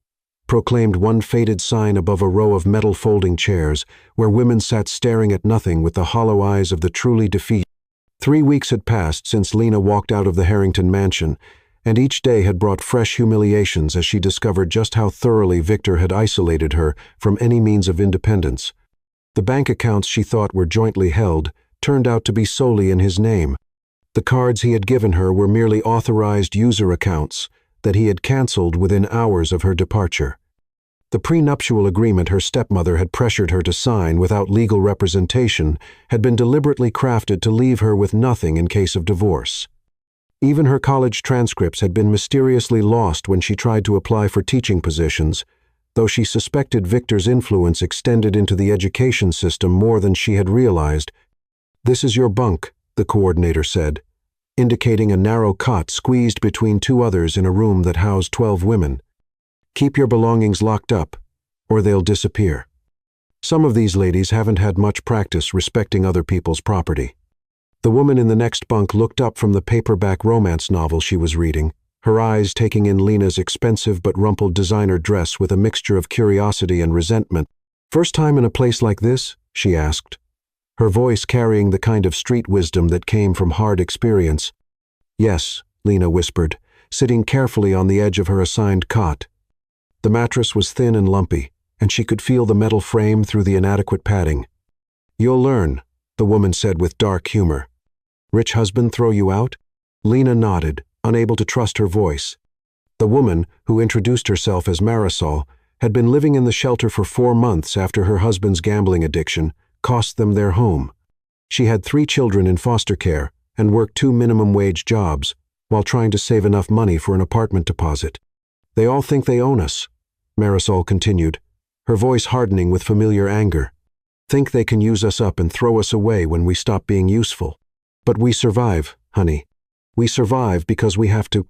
proclaimed one faded sign above a row of metal folding chairs, where women sat staring at nothing with the hollow eyes of the truly defeated. 3 weeks had passed since Lena walked out of the Harrington mansion, and each day had brought fresh humiliations as she discovered just how thoroughly Victor had isolated her from any means of independence. The bank accounts she thought were jointly held turned out to be solely in his name. The cards he had given her were merely authorized user accounts that he had canceled within hours of her departure. The prenuptial agreement her stepmother had pressured her to sign without legal representation had been deliberately crafted to leave her with nothing in case of divorce. Even her college transcripts had been mysteriously lost when she tried to apply for teaching positions, though she suspected Victor's influence extended into the education system more than she had realized. "This is your bunk," the coordinator said, indicating a narrow cot squeezed between two others in a room that housed 12 women. "Keep your belongings locked up, or they'll disappear." Some of these ladies haven't had much practice respecting other people's property. The woman in the next bunk looked up from the paperback romance novel she was reading, her eyes taking in Lena's expensive but rumpled designer dress with a mixture of curiosity and resentment. "First time in a place like this?" she asked, her voice carrying the kind of street wisdom that came from hard experience. "Yes," Lena whispered, sitting carefully on the edge of her assigned cot. The mattress was thin and lumpy, and she could feel the metal frame through the inadequate padding. "You'll learn," the woman said with dark humor. "Rich husband throw you out?" Lena nodded, unable to trust her voice. The woman, who introduced herself as Marisol, had been living in the shelter for 4 months after her husband's gambling addiction cost them their home. She had 3 children in foster care and worked 2 minimum-wage jobs while trying to save enough money for an apartment deposit. "They all think they own us," Marisol continued, her voice hardening with familiar anger. "Think they can use us up and throw us away when we stop being useful. But we survive, honey. We survive because we have to."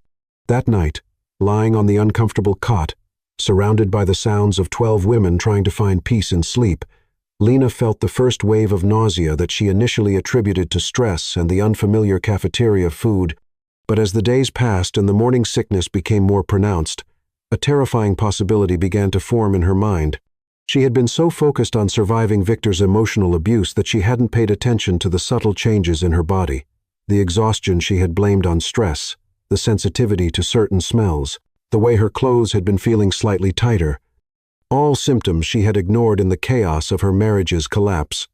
That night, lying on the uncomfortable cot, surrounded by the sounds of 12 women trying to find peace in sleep, Lena felt the first wave of nausea that she initially attributed to stress and the unfamiliar cafeteria food. But as the days passed and the morning sickness became more pronounced, a terrifying possibility began to form in her mind. She had been so focused on surviving Victor's emotional abuse that she hadn't paid attention to the subtle changes in her body, the exhaustion she had blamed on stress, the sensitivity to certain smells, the way her clothes had been feeling slightly tighter, all symptoms she had ignored in the chaos of her marriage's collapse.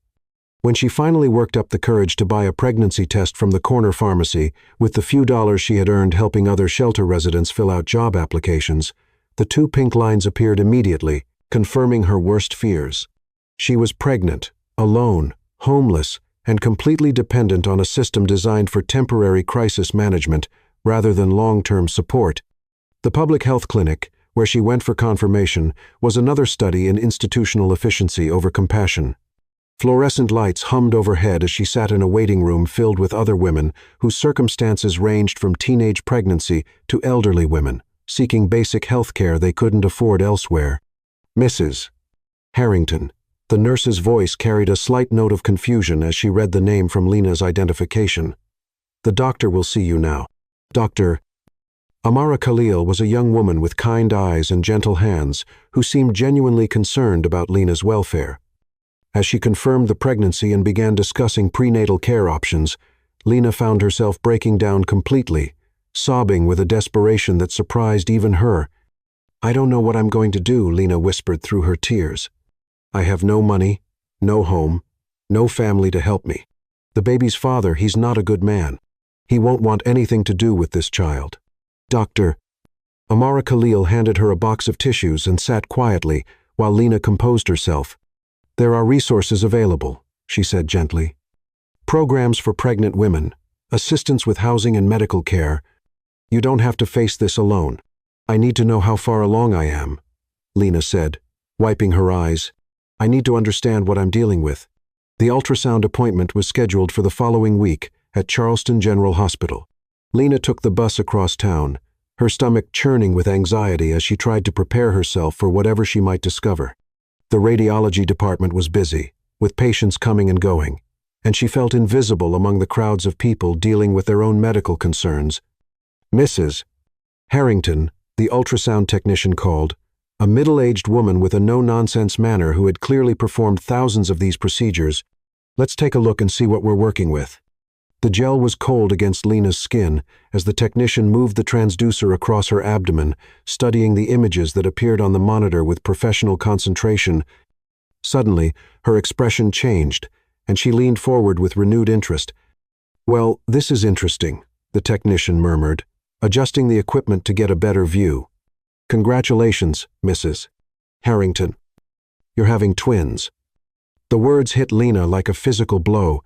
When she finally worked up the courage to buy a pregnancy test from the corner pharmacy, with the few dollars she had earned helping other shelter residents fill out job applications, the 2 pink lines appeared immediately, confirming her worst fears. She was pregnant, alone, homeless, and completely dependent on a system designed for temporary crisis management rather than long-term support. The public health clinic, where she went for confirmation, was another study in institutional efficiency over compassion. Fluorescent lights hummed overhead as she sat in a waiting room filled with other women whose circumstances ranged from teenage pregnancy to elderly women, seeking basic health care they couldn't afford elsewhere. "Mrs. Harrington." The nurse's voice carried a slight note of confusion as she read the name from Lena's identification. "The doctor will see you now." Dr. Amara Khalil was a young woman with kind eyes and gentle hands who seemed genuinely concerned about Lena's welfare. As she confirmed the pregnancy and began discussing prenatal care options, Lena found herself breaking down completely, sobbing with a desperation that surprised even her. "I don't know what I'm going to do," Lena whispered through her tears. "I have no money, no home, no family to help me. The baby's father, he's not a good man. He won't want anything to do with this child." Dr. Amara Khalil handed her a box of tissues and sat quietly while Lena composed herself. "There are resources available," she said gently. "Programs for pregnant women, assistance with housing and medical care. You don't have to face this alone." "I need to know how far along I am," Lena said, wiping her eyes. "I need to understand what I'm dealing with." The ultrasound appointment was scheduled for the following week at Charleston General Hospital. Lena took the bus across town, her stomach churning with anxiety as she tried to prepare herself for whatever she might discover. The radiology department was busy, with patients coming and going, and she felt invisible among the crowds of people dealing with their own medical concerns. "Mrs. Harrington," the ultrasound technician called, a middle-aged woman with a no-nonsense manner who had clearly performed thousands of these procedures. "Let's take a look and see what we're working with." The gel was cold against Lena's skin as the technician moved the transducer across her abdomen, studying the images that appeared on the monitor with professional concentration. Suddenly, her expression changed, and she leaned forward with renewed interest. "Well, this is interesting," the technician murmured, adjusting the equipment to get a better view. "Congratulations, Mrs. Harrington, you're having twins." The words hit Lena like a physical blow.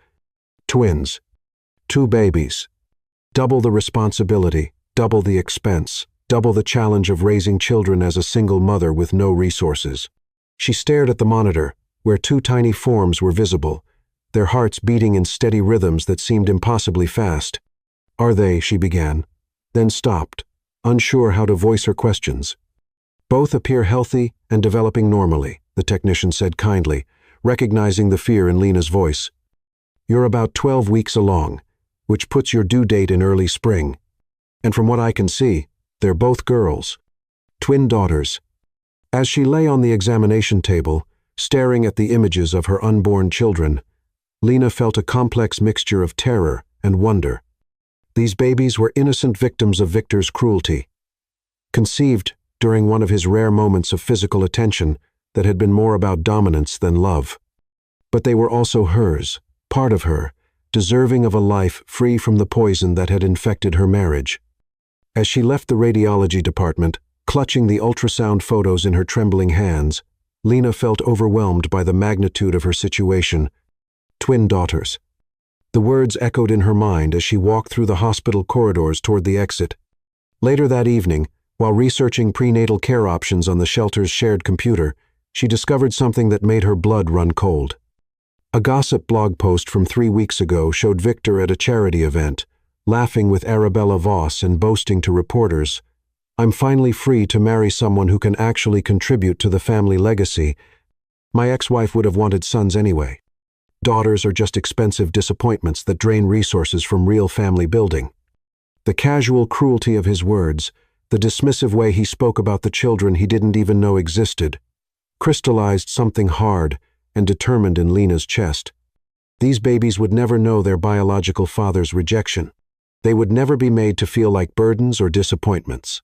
Twins. 2 babies. Double the responsibility, double the expense, double the challenge of raising children as a single mother with no resources. She stared at the monitor, where 2 tiny forms were visible, their hearts beating in steady rhythms that seemed impossibly fast. "Are they?" she began, then stopped, unsure how to voice her questions. "Both appear healthy and developing normally," the technician said kindly, recognizing the fear in Lena's voice. "You're about 12 weeks along, which puts your due date in early spring. And from what I can see, they're both girls. Twin daughters." As she lay on the examination table, staring at the images of her unborn children, Lena felt a complex mixture of terror and wonder. These babies were innocent victims of Victor's cruelty, conceived during one of his rare moments of physical attention that had been more about dominance than love. But they were also hers, part of her, deserving of a life free from the poison that had infected her marriage. As she left the radiology department, clutching the ultrasound photos in her trembling hands, Lena felt overwhelmed by the magnitude of her situation. Twin daughters. The words echoed in her mind as she walked through the hospital corridors toward the exit. Later that evening, while researching prenatal care options on the shelter's shared computer, she discovered something that made her blood run cold. A gossip blog post from 3 weeks ago showed Victor at a charity event, laughing with Arabella Voss and boasting to reporters, "I'm finally free to marry someone who can actually contribute to the family legacy. My ex-wife would have wanted sons anyway. Daughters are just expensive disappointments that drain resources from real family building." The casual cruelty of his words, the dismissive way he spoke about the children he didn't even know existed, crystallized something hard and determined in Lena's chest. These babies would never know their biological father's rejection. They would never be made to feel like burdens or disappointments.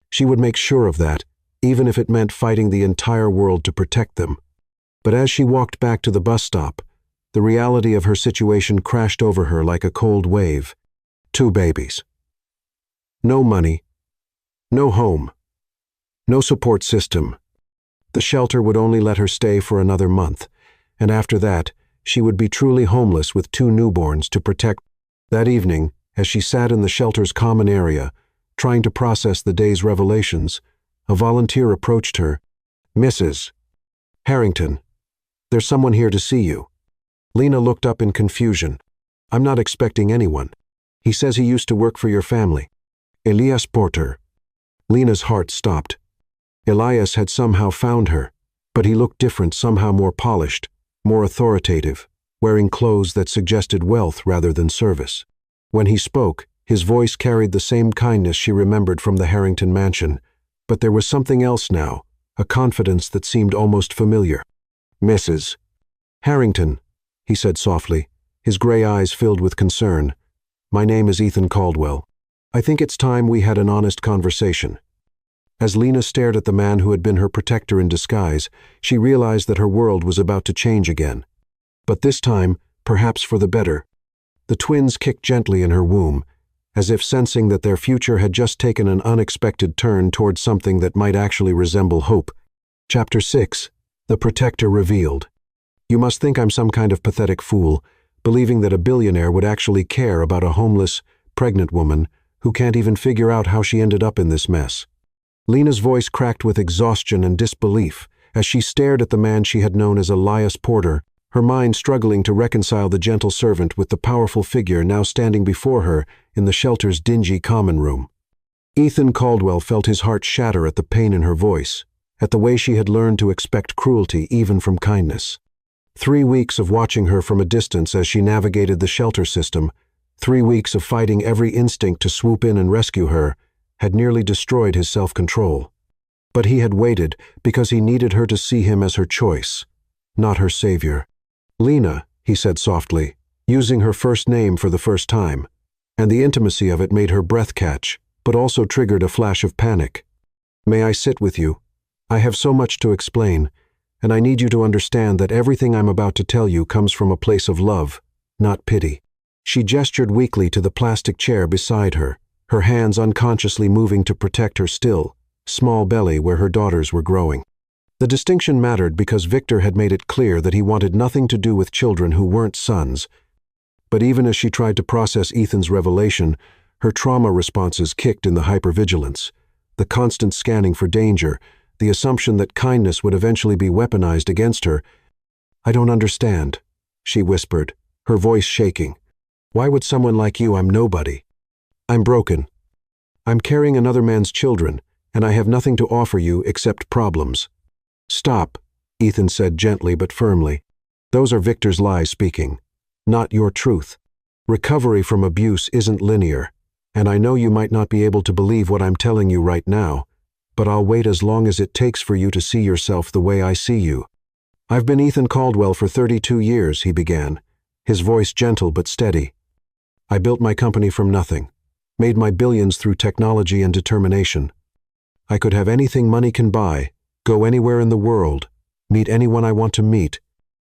She would make sure of that, even if it meant fighting the entire world to protect them. But as she walked back to the bus stop, the reality of her situation crashed over her like a cold wave. 2 babies. No money. No home. No support system. The shelter would only let her stay for another month, and after that, she would be truly homeless with 2 newborns to protect. That evening, as she sat in the shelter's common area, trying to process the day's revelations, a volunteer approached her. "Mrs. Harrington, there's someone here to see you." Lena looked up in confusion. "I'm not expecting anyone. He says he used to work for your family. Elias Porter." Lena's heart stopped. Elias had somehow found her, but he looked different, somehow more polished, more authoritative, wearing clothes that suggested wealth rather than service. When he spoke, his voice carried the same kindness she remembered from the Harrington mansion, but there was something else now, a confidence that seemed almost familiar. "Mrs. Harrington," he said softly, his gray eyes filled with concern. "My name is Ethan Caldwell. I think it's time we had an honest conversation." As Lena stared at the man who had been her protector in disguise, she realized that her world was about to change again. But this time, perhaps for the better. The twins kicked gently in her womb, as if sensing that their future had just taken an unexpected turn towards something that might actually resemble hope. Chapter 6. The Protector Revealed. "You must think I'm some kind of pathetic fool, believing that a billionaire would actually care about a homeless, pregnant woman who can't even figure out how she ended up in this mess." Lena's voice cracked with exhaustion and disbelief as she stared at the man she had known as Elias Porter, her mind struggling to reconcile the gentle servant with the powerful figure now standing before her in the shelter's dingy common room. Ethan Caldwell felt his heart shatter at the pain in her voice, at the way she had learned to expect cruelty even from kindness. 3 weeks of watching her from a distance as she navigated the shelter system, 3 weeks of fighting every instinct to swoop in and rescue her, had nearly destroyed his self-control. But he had waited because he needed her to see him as her choice, not her savior. "Lena," he said softly, using her first name for the first time, and the intimacy of it made her breath catch, but also triggered a flash of panic. "May I sit with you? I have so much to explain, and I need you to understand that everything I'm about to tell you comes from a place of love, not pity." She gestured weakly to the plastic chair beside her, her hands unconsciously moving to protect her still, small belly where her daughters were growing. The distinction mattered because Victor had made it clear that he wanted nothing to do with children who weren't sons. But even as she tried to process Ethan's revelation, her trauma responses kicked in the hypervigilance, the constant scanning for danger, the assumption that kindness would eventually be weaponized against her. "I don't understand," she whispered, her voice shaking. "Why would someone like you? I'm nobody. I'm broken. I'm carrying another man's children, and I have nothing to offer you except problems." "Stop," Ethan said gently but firmly. "Those are Victor's lies speaking, not your truth. Recovery from abuse isn't linear, and I know you might not be able to believe what I'm telling you right now, but I'll wait as long as it takes for you to see yourself the way I see you. I've been Ethan Caldwell for 32 years, he began, his voice gentle but steady. I built my company from nothing, made my billions through technology and determination. I could have anything money can buy, go anywhere in the world, meet anyone I want to meet."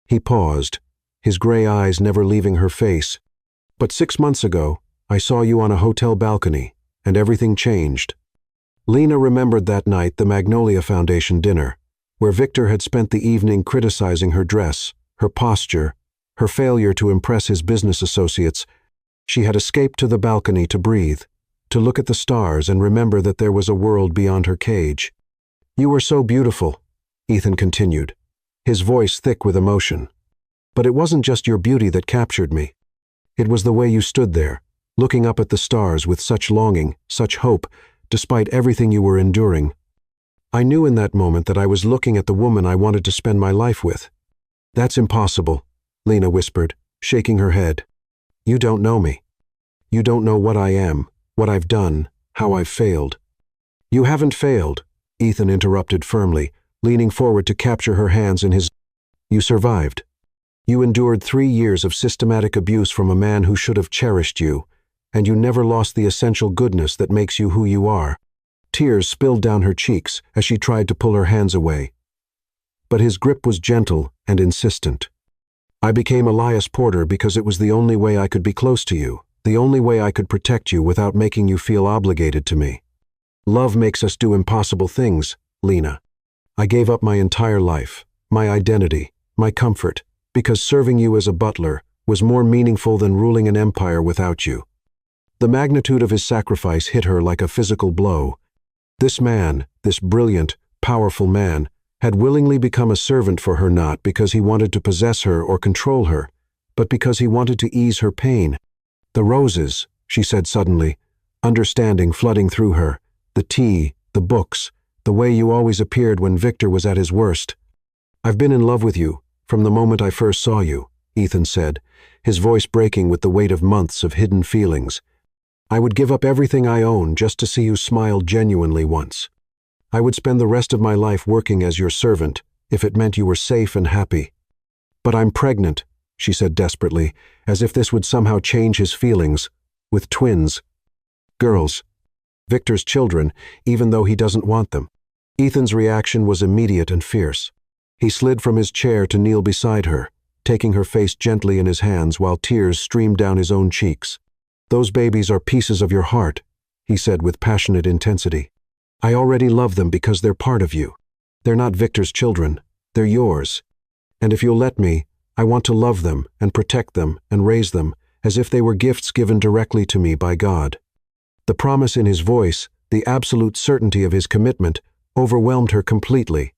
He paused, his gray eyes never leaving her face. "But 6 months ago, I saw you on a hotel balcony, and everything changed." Lena remembered that night the Magnolia Foundation dinner, where Victor had spent the evening criticizing her dress, her posture, her failure to impress his business associates. She had escaped to the balcony to breathe, to look at the stars and remember that there was a world beyond her cage. "You were so beautiful," Ethan continued, his voice thick with emotion. "But it wasn't just your beauty that captured me. It was the way you stood there, looking up at the stars with such longing, such hope, despite everything you were enduring. I knew in that moment that I was looking at the woman I wanted to spend my life with." "That's impossible," Lena whispered, shaking her head. "You don't know me. You don't know what I am, what I've done, how I've failed." "You haven't failed," Ethan interrupted firmly, leaning forward to capture her hands in his. "You survived. You endured 3 years of systematic abuse from a man who should have cherished you, and you never lost the essential goodness that makes you who you are." Tears spilled down her cheeks as she tried to pull her hands away. But his grip was gentle and insistent. "I became Elias Porter because it was the only way I could be close to you, the only way I could protect you without making you feel obligated to me. Love makes us do impossible things, Lena. I gave up my entire life, my identity, my comfort, because serving you as a butler was more meaningful than ruling an empire without you." The magnitude of his sacrifice hit her like a physical blow. This man, this brilliant, powerful man, had willingly become a servant for her not because he wanted to possess her or control her, but because he wanted to ease her pain. "The roses," she said suddenly, understanding flooding through her, "the tea, the books, the way you always appeared when Victor was at his worst. I've been in love with you from the moment I first saw you," Ethan said, his voice breaking with the weight of months of hidden feelings. "I would give up everything I own just to see you smile genuinely once. I would spend the rest of my life working as your servant if it meant you were safe and happy. But I'm pregnant," she said desperately, as if this would somehow change his feelings, "with twins. Girls. Victor's children, even though he doesn't want them." Ethan's reaction was immediate and fierce. He slid from his chair to kneel beside her, taking her face gently in his hands while tears streamed down his own cheeks. "Those babies are pieces of your heart," he said with passionate intensity. "I already love them because they're part of you. They're not Victor's children, they're yours. And if you'll let me, I want to love them and protect them and raise them as if they were gifts given directly to me by God." The promise in his voice, the absolute certainty of his commitment, overwhelmed her completely.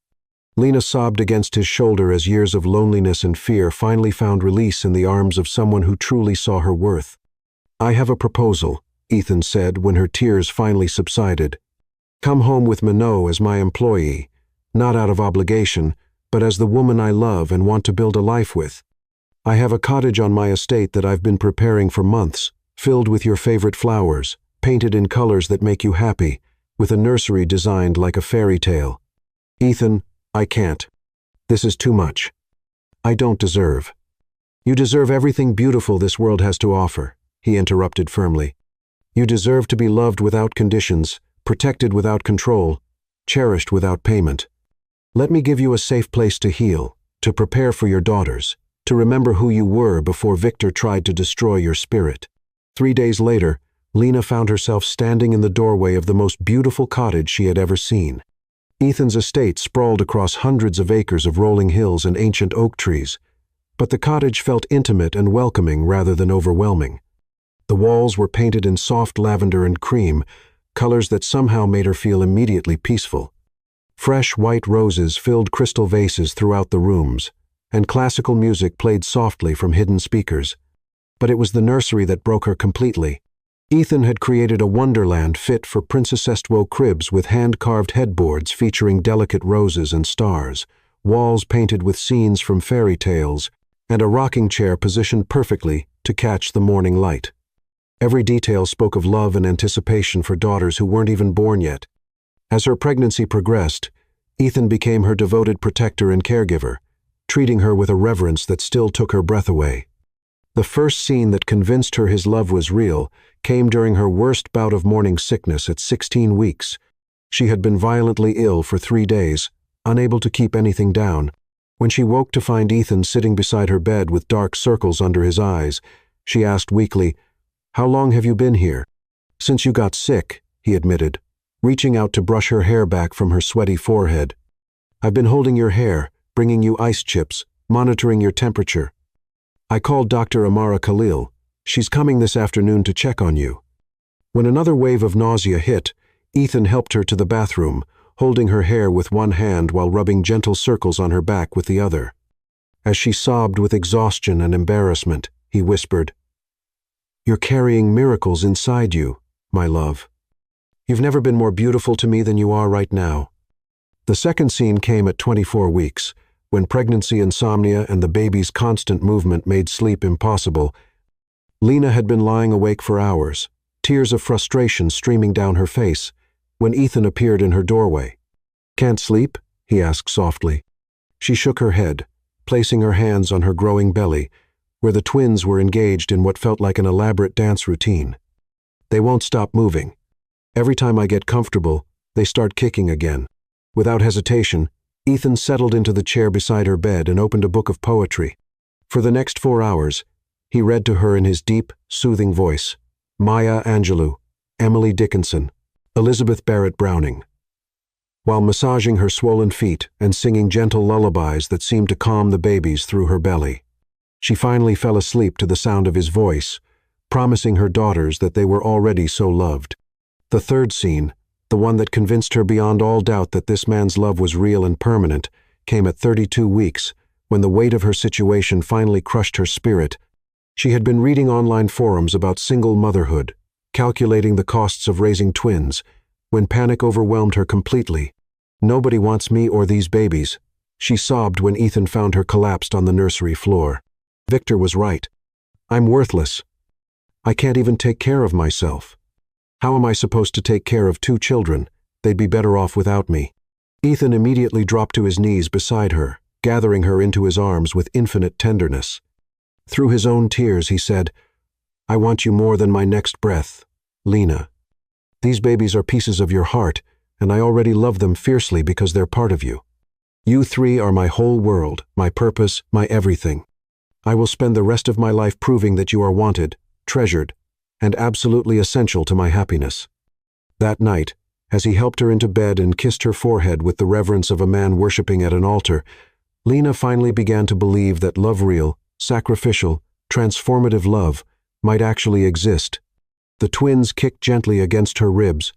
Lena sobbed against his shoulder as years of loneliness and fear finally found release in the arms of someone who truly saw her worth. "I have a proposal," Ethan said when her tears finally subsided. "Come home with Minot as my employee, not out of obligation, but as the woman I love and want to build a life with. I have a cottage on my estate that I've been preparing for months, filled with your favorite flowers, painted in colors that make you happy, with a nursery designed like a fairy tale." "Ethan, I can't. This is too much. I don't deserve." "You deserve everything beautiful this world has to offer," he interrupted firmly. "You deserve to be loved without conditions, protected without control, cherished without payment. Let me give you a safe place to heal, to prepare for your daughters, to remember who you were before Victor tried to destroy your spirit." 3 days later, Lena found herself standing in the doorway of the most beautiful cottage she had ever seen. Ethan's estate sprawled across hundreds of acres of rolling hills and ancient oak trees, but the cottage felt intimate and welcoming rather than overwhelming. The walls were painted in soft lavender and cream, colors that somehow made her feel immediately peaceful. Fresh white roses filled crystal vases throughout the rooms, and classical music played softly from hidden speakers. But it was the nursery that broke her completely. Ethan had created a wonderland fit for Princess Estwo cribs with hand-carved headboards featuring delicate roses and stars, walls painted with scenes from fairy tales, and a rocking chair positioned perfectly to catch the morning light. Every detail spoke of love and anticipation for daughters who weren't even born yet. As her pregnancy progressed, Ethan became her devoted protector and caregiver, treating her with a reverence that still took her breath away. The first scene that convinced her his love was real came during her worst bout of morning sickness at 16 weeks. She had been violently ill for 3 days, unable to keep anything down. When she woke to find Ethan sitting beside her bed with dark circles under his eyes, she asked weakly, "How long have you been here?" "Since you got sick," he admitted, reaching out to brush her hair back from her sweaty forehead. "I've been holding your hair, bringing you ice chips, monitoring your temperature. I called Dr. Amara Khalil. She's coming this afternoon to check on you." When another wave of nausea hit, Ethan helped her to the bathroom, holding her hair with one hand while rubbing gentle circles on her back with the other. As she sobbed with exhaustion and embarrassment, he whispered, "You're carrying miracles inside you, my love. You've never been more beautiful to me than you are right now." The second scene came at 24 weeks, when pregnancy insomnia and the baby's constant movement made sleep impossible. Lena had been lying awake for hours, tears of frustration streaming down her face, when Ethan appeared in her doorway. "Can't sleep?" he asked softly. She shook her head, placing her hands on her growing belly, where the twins were engaged in what felt like an elaborate dance routine. "They won't stop moving. Every time I get comfortable, they start kicking again." Without hesitation, Ethan settled into the chair beside her bed and opened a book of poetry. For the next 4 hours, he read to her in his deep, soothing voice, Maya Angelou, Emily Dickinson, Elizabeth Barrett Browning, while massaging her swollen feet and singing gentle lullabies that seemed to calm the babies through her belly. She finally fell asleep to the sound of his voice, promising her daughters that they were already so loved. The third scene, the one that convinced her beyond all doubt that this man's love was real and permanent, came at 32 weeks, when the weight of her situation finally crushed her spirit. She had been reading online forums about single motherhood, calculating the costs of raising twins, when panic overwhelmed her completely. "Nobody wants me or these babies," she sobbed when Ethan found her collapsed on the nursery floor. Victor was right. "I'm worthless. I can't even take care of myself. How am I supposed to take care of 2 children? They'd be better off without me." Ethan immediately dropped to his knees beside her, gathering her into his arms with infinite tenderness. Through his own tears, he said, "I want you more than my next breath, Lena. These babies are pieces of your heart, and I already love them fiercely because they're part of you. You 3 are my whole world, my purpose, my everything. I will spend the rest of my life proving that you are wanted, treasured, and absolutely essential to my happiness." That night, as he helped her into bed and kissed her forehead with the reverence of a man worshipping at an altar, Lena finally began to believe that love, real, sacrificial, transformative love, might actually exist. The twins kicked gently against her ribs,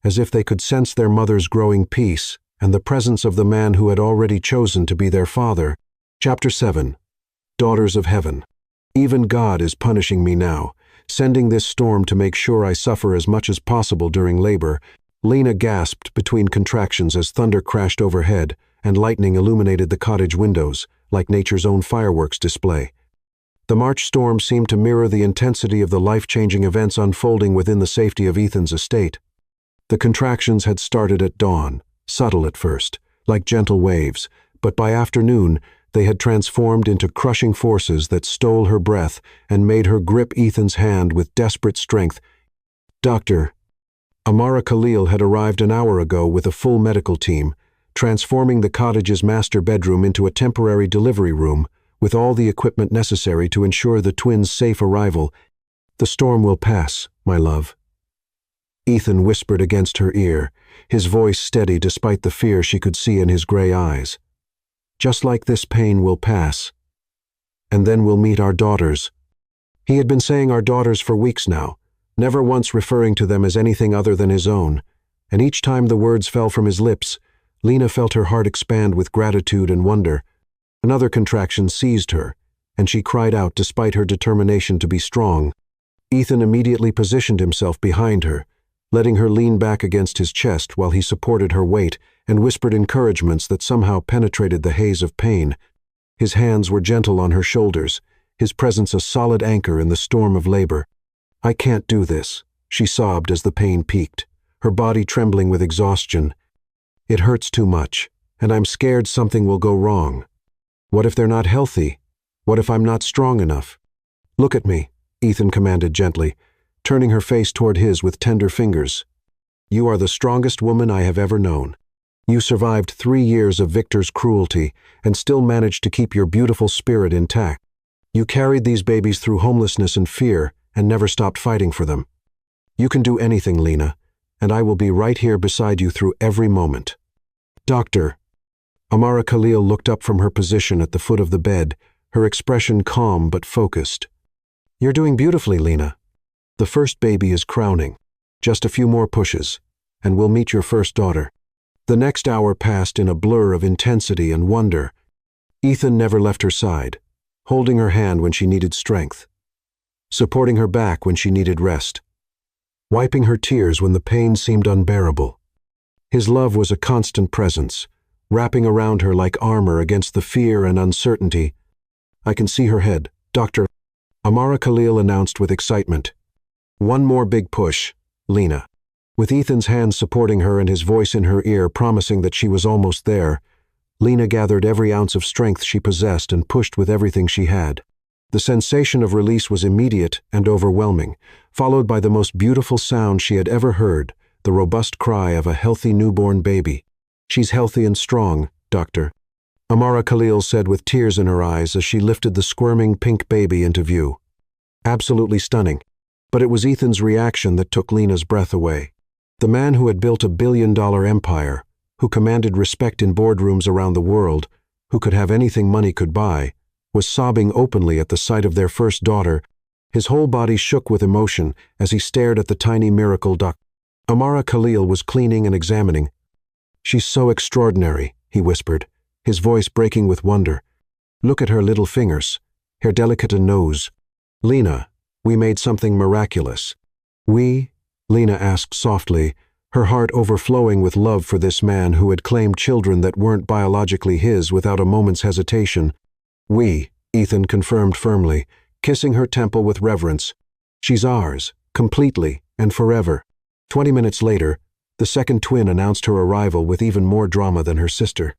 as if they could sense their mother's growing peace and the presence of the man who had already chosen to be their father. Chapter 7. Daughters of Heaven. "Even God is punishing me now, sending this storm to make sure I suffer as much as possible during labor." Lena gasped between contractions as thunder crashed overhead and lightning illuminated the cottage windows, like nature's own fireworks display. The March storm seemed to mirror the intensity of the life-changing events unfolding within the safety of Ethan's estate. The contractions had started at dawn, subtle at first, like gentle waves, but by afternoon, they had transformed into crushing forces that stole her breath and made her grip Ethan's hand with desperate strength. Dr. Amara Khalil had arrived an hour ago with a full medical team, transforming the cottage's master bedroom into a temporary delivery room, with all the equipment necessary to ensure the twins' safe arrival. "The storm will pass, my love." Ethan whispered against her ear, his voice steady despite the fear she could see in his gray eyes. Just like this pain will pass. And then we'll meet our daughters. He had been saying our daughters for weeks now, never once referring to them as anything other than his own, and each time the words fell from his lips, Lena felt her heart expand with gratitude and wonder. Another contraction seized her, and she cried out despite her determination to be strong. Ethan immediately positioned himself behind her, letting her lean back against his chest while he supported her weight and whispered encouragements that somehow penetrated the haze of pain. His hands were gentle on her shoulders, his presence a solid anchor in the storm of labor. "I can't do this," she sobbed as the pain peaked, her body trembling with exhaustion. "It hurts too much, and I'm scared something will go wrong. What if they're not healthy? What if I'm not strong enough?" "Look at me," Ethan commanded gently, turning her face toward his with tender fingers. "You are the strongest woman I have ever known. You survived 3 years of Victor's cruelty and still managed to keep your beautiful spirit intact. You carried these babies through homelessness and fear and never stopped fighting for them. You can do anything, Lena, and I will be right here beside you through every moment." "Doctor." Amara Khalil looked up from her position at the foot of the bed, her expression calm but focused. "You're doing beautifully, Lena. The first baby is crowning. Just a few more pushes, and we'll meet your first daughter." The next hour passed in a blur of intensity and wonder. Ethan never left her side, holding her hand when she needed strength, supporting her back when she needed rest, wiping her tears when the pain seemed unbearable. His love was a constant presence, wrapping around her like armor against the fear and uncertainty. "I can see her head, Doctor," Amara Khalil announced with excitement. "One more big push, Lena." With Ethan's hands supporting her and his voice in her ear promising that she was almost there, Lena gathered every ounce of strength she possessed and pushed with everything she had. The sensation of release was immediate and overwhelming, followed by the most beautiful sound she had ever heard, the robust cry of a healthy newborn baby. "She's healthy and strong, Doctor," Amara Khalil said with tears in her eyes as she lifted the squirming pink baby into view. Absolutely stunning, but it was Ethan's reaction that took Lena's breath away. The man who had built a billion-dollar empire, who commanded respect in boardrooms around the world, who could have anything money could buy, was sobbing openly at the sight of their first daughter. His whole body shook with emotion as he stared at the tiny miracle duck. Amara Khalil was cleaning and examining. "She's so extraordinary," he whispered, his voice breaking with wonder. "Look at her little fingers, her delicate nose. Lena, we made something miraculous." "We?" Lena asked softly, her heart overflowing with love for this man who had claimed children that weren't biologically his without a moment's hesitation. "We," Ethan confirmed firmly, kissing her temple with reverence. "She's ours, completely and forever." 20 minutes later, the second twin announced her arrival with even more drama than her sister.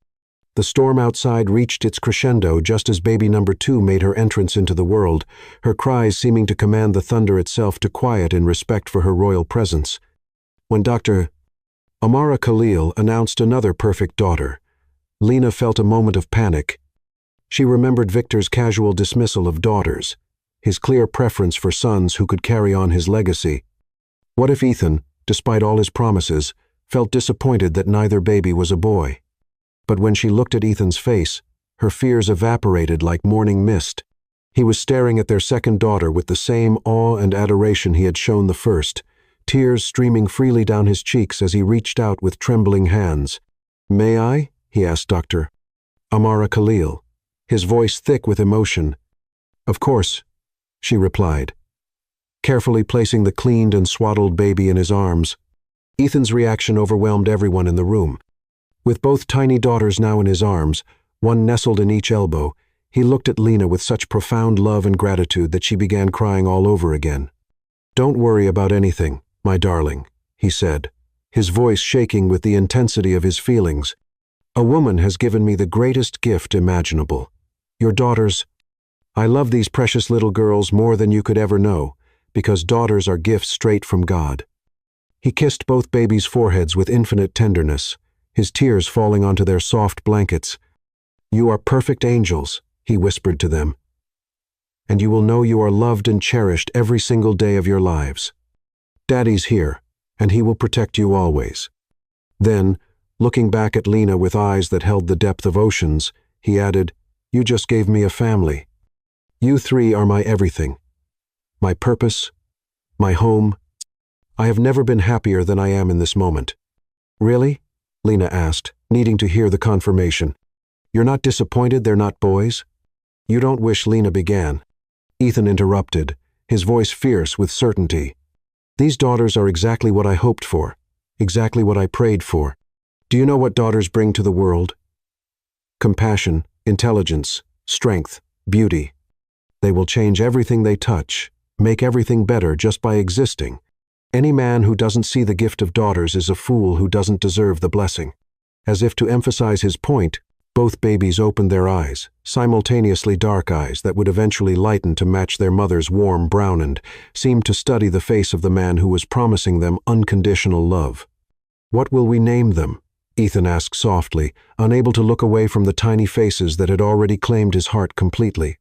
The storm outside reached its crescendo just as baby number 2 made her entrance into the world, her cries seeming to command the thunder itself to quiet in respect for her royal presence. When Dr. Amara Khalil announced another perfect daughter, Lena felt a moment of panic. She remembered Victor's casual dismissal of daughters, his clear preference for sons who could carry on his legacy. What if Ethan, despite all his promises, felt disappointed that neither baby was a boy? But when she looked at Ethan's face, her fears evaporated like morning mist. He was staring at their second daughter with the same awe and adoration he had shown the first, tears streaming freely down his cheeks as he reached out with trembling hands. "May I?" he asked Dr. Amara Khalil, his voice thick with emotion. "Of course," she replied, carefully placing the cleaned and swaddled baby in his arms. Ethan's reaction overwhelmed everyone in the room. With both tiny daughters now in his arms, one nestled in each elbow, he looked at Lena with such profound love and gratitude that she began crying all over again. "Don't worry about anything, my darling," he said, his voice shaking with the intensity of his feelings. "A woman has given me the greatest gift imaginable. Your daughters. I love these precious little girls more than you could ever know, because daughters are gifts straight from God." He kissed both babies' foreheads with infinite tenderness, his tears falling onto their soft blankets. "You are perfect angels," he whispered to them, "and you will know you are loved and cherished every single day of your lives. Daddy's here, and he will protect you always." Then, looking back at Lena with eyes that held the depth of oceans, he added, "You just gave me a family. You three are my everything. My purpose, my home. I have never been happier than I am in this moment." "Really?" Lena asked, needing to hear the confirmation. "You're not disappointed they're not boys?" "You don't wish," Lena began. Ethan interrupted, his voice fierce with certainty. "These daughters are exactly what I hoped for, exactly what I prayed for. Do you know what daughters bring to the world? Compassion, intelligence, strength, beauty. They will change everything they touch, make everything better just by existing. Any man who doesn't see the gift of daughters is a fool who doesn't deserve the blessing." As if to emphasize his point, both babies opened their eyes, simultaneously dark eyes that would eventually lighten to match their mother's warm brown and seemed to study the face of the man who was promising them unconditional love. "What will we name them?" Ethan asked softly, unable to look away from the tiny faces that had already claimed his heart completely.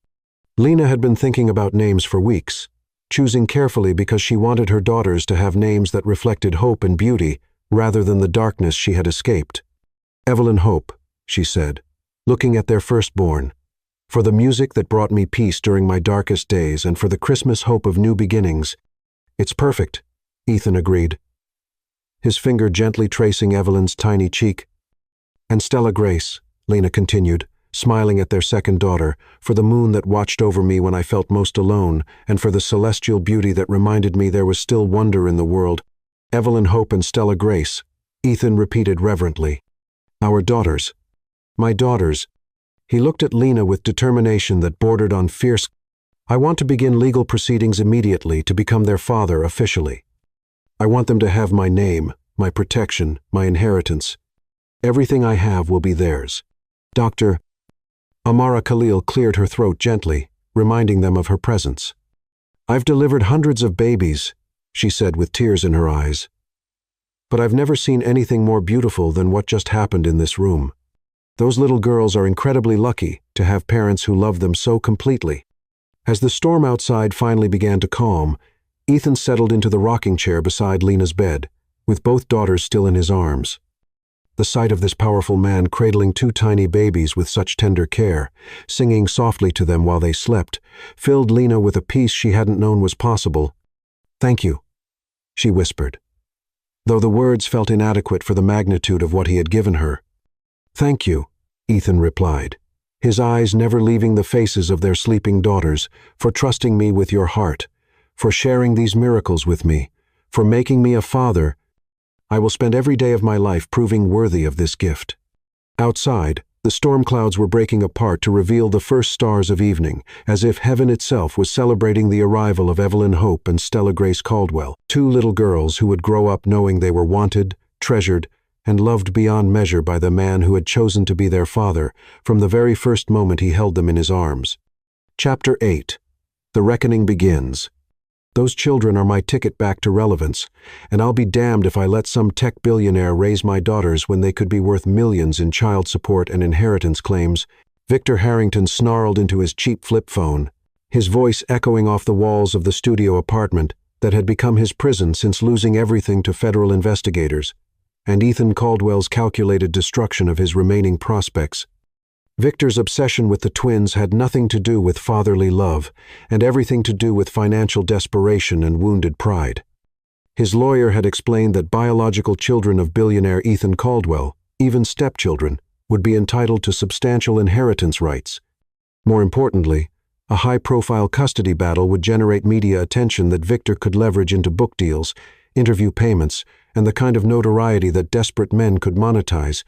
Lena had been thinking about names for weeks, choosing carefully because she wanted her daughters to have names that reflected hope and beauty rather than the darkness she had escaped. "Evelyn Hope," she said, looking at their firstborn, "for the music that brought me peace during my darkest days and for the Christmas hope of new beginnings." "It's perfect," Ethan agreed, his finger gently tracing Evelyn's tiny cheek. "And Stella Grace," Lena continued, smiling at their second daughter, "for the moon that watched over me when I felt most alone, and for the celestial beauty that reminded me there was still wonder in the world." "Evelyn Hope and Stella Grace," Ethan repeated reverently. "Our daughters. My daughters." He looked at Lena with determination that bordered on fierce. "I want to begin legal proceedings immediately to become their father officially. I want them to have my name, my protection, my inheritance. Everything I have will be theirs." Dr. Amara Khalil cleared her throat gently, reminding them of her presence. "I've delivered hundreds of babies," she said with tears in her eyes. "But I've never seen anything more beautiful than what just happened in this room. Those little girls are incredibly lucky to have parents who love them so completely." As the storm outside finally began to calm, Ethan settled into the rocking chair beside Lena's bed, with both daughters still in his arms. The sight of this powerful man cradling two tiny babies with such tender care, singing softly to them while they slept, filled Lena with a peace she hadn't known was possible. "Thank you," she whispered, though the words felt inadequate for the magnitude of what he had given her. "Thank you," Ethan replied, his eyes never leaving the faces of their sleeping daughters, "for trusting me with your heart, for sharing these miracles with me, for making me a father. I will spend every day of my life proving worthy of this gift." Outside, the storm clouds were breaking apart to reveal the first stars of evening, as if heaven itself was celebrating the arrival of Evelyn Hope and Stella Grace Caldwell, two little girls who would grow up knowing they were wanted, treasured, and loved beyond measure by the man who had chosen to be their father from the very first moment he held them in his arms. Chapter 8. The Reckoning Begins. Those children are my ticket back to relevance, and I'll be damned if I let some tech billionaire raise my daughters when they could be worth millions in child support and inheritance claims. Victor Harrington snarled into his cheap flip phone, his voice echoing off the walls of the studio apartment that had become his prison since losing everything to federal investigators, and Ethan Caldwell's calculated destruction of his remaining prospects. Victor's obsession with the twins had nothing to do with fatherly love and everything to do with financial desperation and wounded pride. His lawyer had explained that biological children of billionaire Ethan Caldwell, even stepchildren, would be entitled to substantial inheritance rights. More importantly, a high-profile custody battle would generate media attention that Victor could leverage into book deals, interview payments, and the kind of notoriety that desperate men could monetize.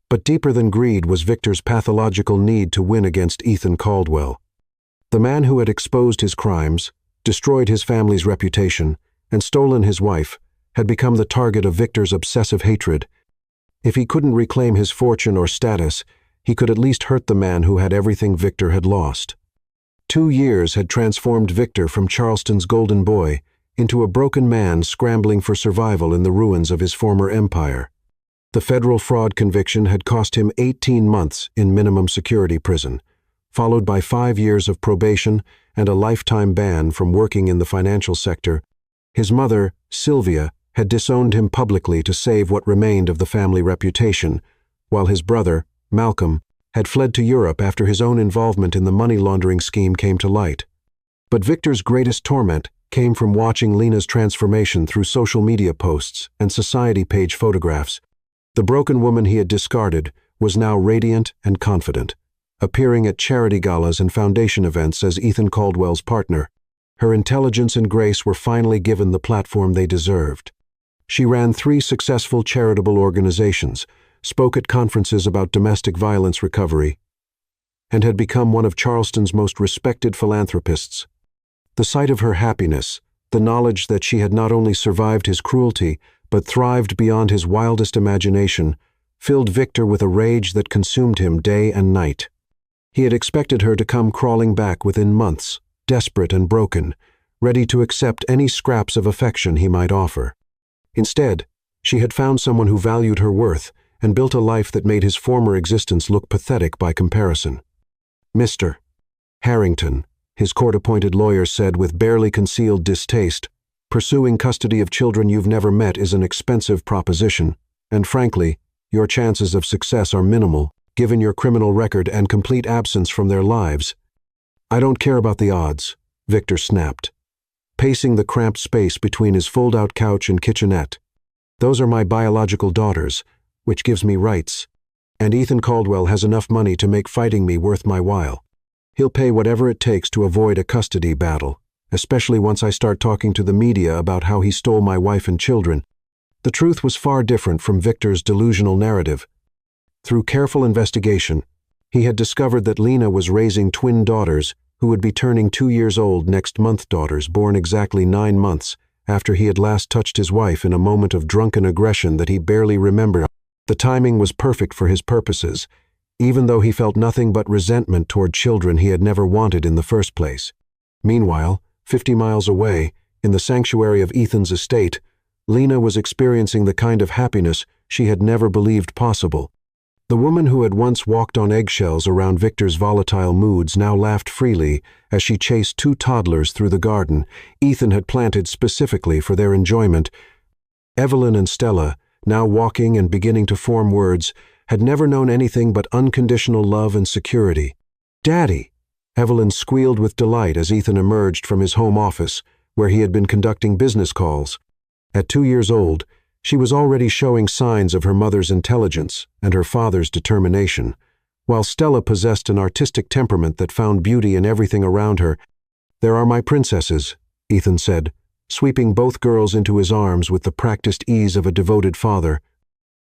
But deeper than greed was Victor's pathological need to win against Ethan Caldwell. The man who had exposed his crimes, destroyed his family's reputation, and stolen his wife had become the target of Victor's obsessive hatred. If he couldn't reclaim his fortune or status, he could at least hurt the man who had everything Victor had lost. 2 years had transformed Victor from Charleston's golden boy into a broken man scrambling for survival in the ruins of his former empire. The federal fraud conviction had cost him 18 months in minimum security prison, followed by 5 years of probation and a lifetime ban from working in the financial sector. His mother, Sylvia, had disowned him publicly to save what remained of the family reputation, while his brother, Malcolm, had fled to Europe after his own involvement in the money laundering scheme came to light. But Victor's greatest torment came from watching Lena's transformation through social media posts and society page photographs. The broken woman he had discarded was now radiant and confident, appearing at charity galas and foundation events as Ethan Caldwell's partner. Her intelligence and grace were finally given the platform they deserved. She ran 3 successful charitable organizations, spoke at conferences about domestic violence recovery, and had become one of Charleston's most respected philanthropists. The sight of her happiness, the knowledge that she had not only survived his cruelty, but thrived beyond his wildest imagination, filled Victor with a rage that consumed him day and night. He had expected her to come crawling back within months, desperate and broken, ready to accept any scraps of affection he might offer. Instead, she had found someone who valued her worth and built a life that made his former existence look pathetic by comparison. Mr. Harrington, his court-appointed lawyer said with barely concealed distaste, pursuing custody of children you've never met is an expensive proposition, and frankly, your chances of success are minimal, given your criminal record and complete absence from their lives. I don't care about the odds, Victor snapped, pacing the cramped space between his fold-out couch and kitchenette. Those are my biological daughters, which gives me rights, and Ethan Caldwell has enough money to make fighting me worth my while. He'll pay whatever it takes to avoid a custody battle, especially once I start talking to the media about how he stole my wife and children. The truth was far different from Victor's delusional narrative. Through careful investigation, he had discovered that Lena was raising twin daughters who would be turning 2 years old next month, daughters born exactly 9 months after he had last touched his wife in a moment of drunken aggression that he barely remembered. The timing was perfect for his purposes, even though he felt nothing but resentment toward children he had never wanted in the first place. Meanwhile, 50 miles away, in the sanctuary of Ethan's estate, Lena was experiencing the kind of happiness she had never believed possible. The woman who had once walked on eggshells around Victor's volatile moods now laughed freely as she chased 2 toddlers through the garden Ethan had planted specifically for their enjoyment. Evelyn and Stella, now walking and beginning to form words, had never known anything but unconditional love and security. "Daddy!" Evelyn squealed with delight as Ethan emerged from his home office, where he had been conducting business calls. At 2 years old, she was already showing signs of her mother's intelligence and her father's determination, while Stella possessed an artistic temperament that found beauty in everything around her. "There are my princesses," Ethan said, sweeping both girls into his arms with the practiced ease of a devoted father.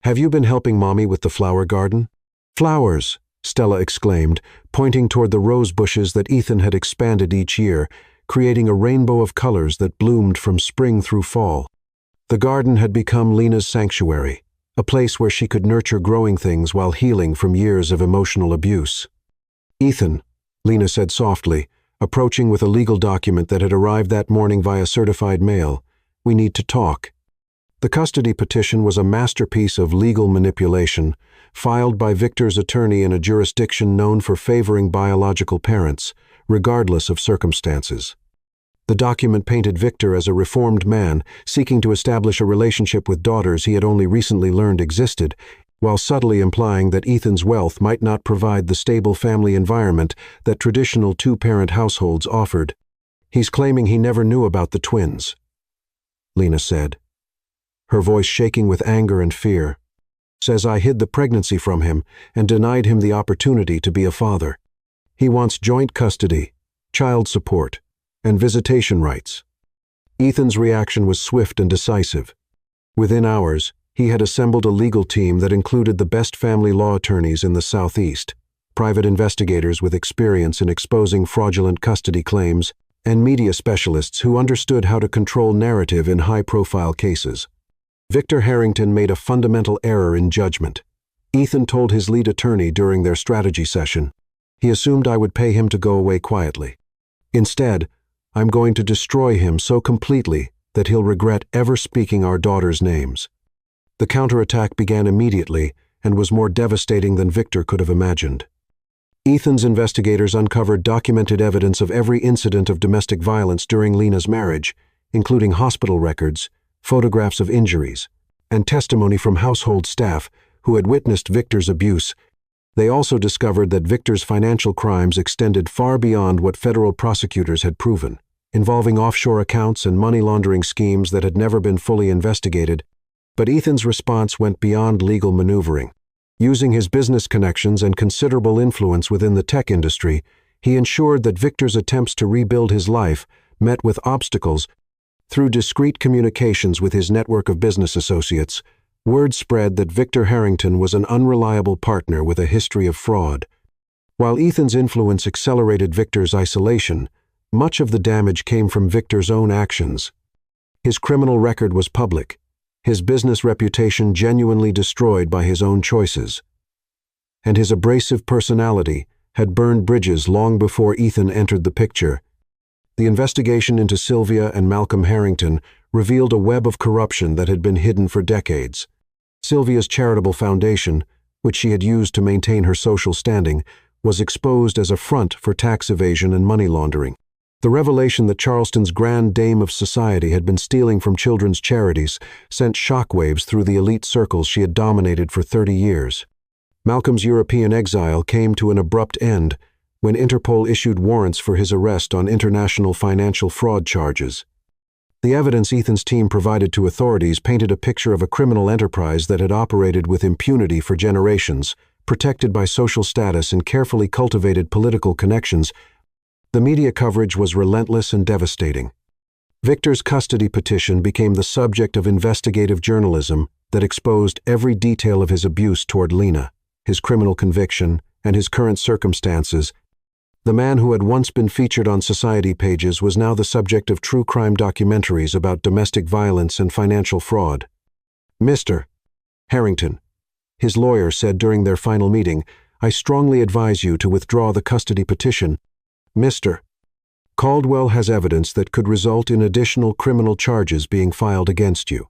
"Have you been helping Mommy with the flower garden?" "Flowers," Stella exclaimed, pointing toward the rose bushes that Ethan had expanded each year, creating a rainbow of colors that bloomed from spring through fall. The garden had become Lena's sanctuary, a place where she could nurture growing things while healing from years of emotional abuse. "Ethan," Lena said softly, approaching with a legal document that had arrived that morning via certified mail, "we need to talk." The custody petition was a masterpiece of legal manipulation, filed by Victor's attorney in a jurisdiction known for favoring biological parents, regardless of circumstances. The document painted Victor as a reformed man seeking to establish a relationship with daughters he had only recently learned existed, while subtly implying that Ethan's wealth might not provide the stable family environment that traditional 2-parent households offered. "He's claiming he never knew about the twins," Lena said, her voice shaking with anger and fear. "Says I hid the pregnancy from him and denied him the opportunity to be a father. He wants joint custody, child support, and visitation rights." Ethan's reaction was swift and decisive. Within hours, he had assembled a legal team that included the best family law attorneys in the Southeast, private investigators with experience in exposing fraudulent custody claims, and media specialists who understood how to control narrative in high-profile cases. Victor Harrington made a fundamental error in judgment. Ethan told his lead attorney during their strategy session, "He assumed I would pay him to go away quietly. Instead, I'm going to destroy him so completely that he'll regret ever speaking our daughters' names." The counterattack began immediately and was more devastating than Victor could have imagined. Ethan's investigators uncovered documented evidence of every incident of domestic violence during Lena's marriage, including hospital records, photographs of injuries, and testimony from household staff who had witnessed Victor's abuse. They also discovered that Victor's financial crimes extended far beyond what federal prosecutors had proven, involving offshore accounts and money laundering schemes that had never been fully investigated. But Ethan's response went beyond legal maneuvering. Using his business connections and considerable influence within the tech industry, he ensured that Victor's attempts to rebuild his life met with obstacles. Through discreet communications with his network of business associates, word spread that Victor Harrington was an unreliable partner with a history of fraud. While Ethan's influence accelerated Victor's isolation, much of the damage came from Victor's own actions. His criminal record was public, his business reputation genuinely destroyed by his own choices. And his abrasive personality had burned bridges long before Ethan entered the picture. The investigation into Sylvia and Malcolm Harrington revealed a web of corruption that had been hidden for decades. Sylvia's charitable foundation, which she had used to maintain her social standing, was exposed as a front for tax evasion and money laundering. The revelation that Charleston's grand dame of society had been stealing from children's charities sent shockwaves through the elite circles she had dominated for 30 years. Malcolm's European exile came to an abrupt end when Interpol issued warrants for his arrest on international financial fraud charges. The evidence Ethan's team provided to authorities painted a picture of a criminal enterprise that had operated with impunity for generations, protected by social status and carefully cultivated political connections. The media coverage was relentless and devastating. Victor's custody petition became the subject of investigative journalism that exposed every detail of his abuse toward Lena, his criminal conviction, and his current circumstances. The man who had once been featured on society pages was now the subject of true crime documentaries about domestic violence and financial fraud. Mr. Harrington, his lawyer said during their final meeting, "I strongly advise you to withdraw the custody petition. Mr. Caldwell has evidence that could result in additional criminal charges being filed against you.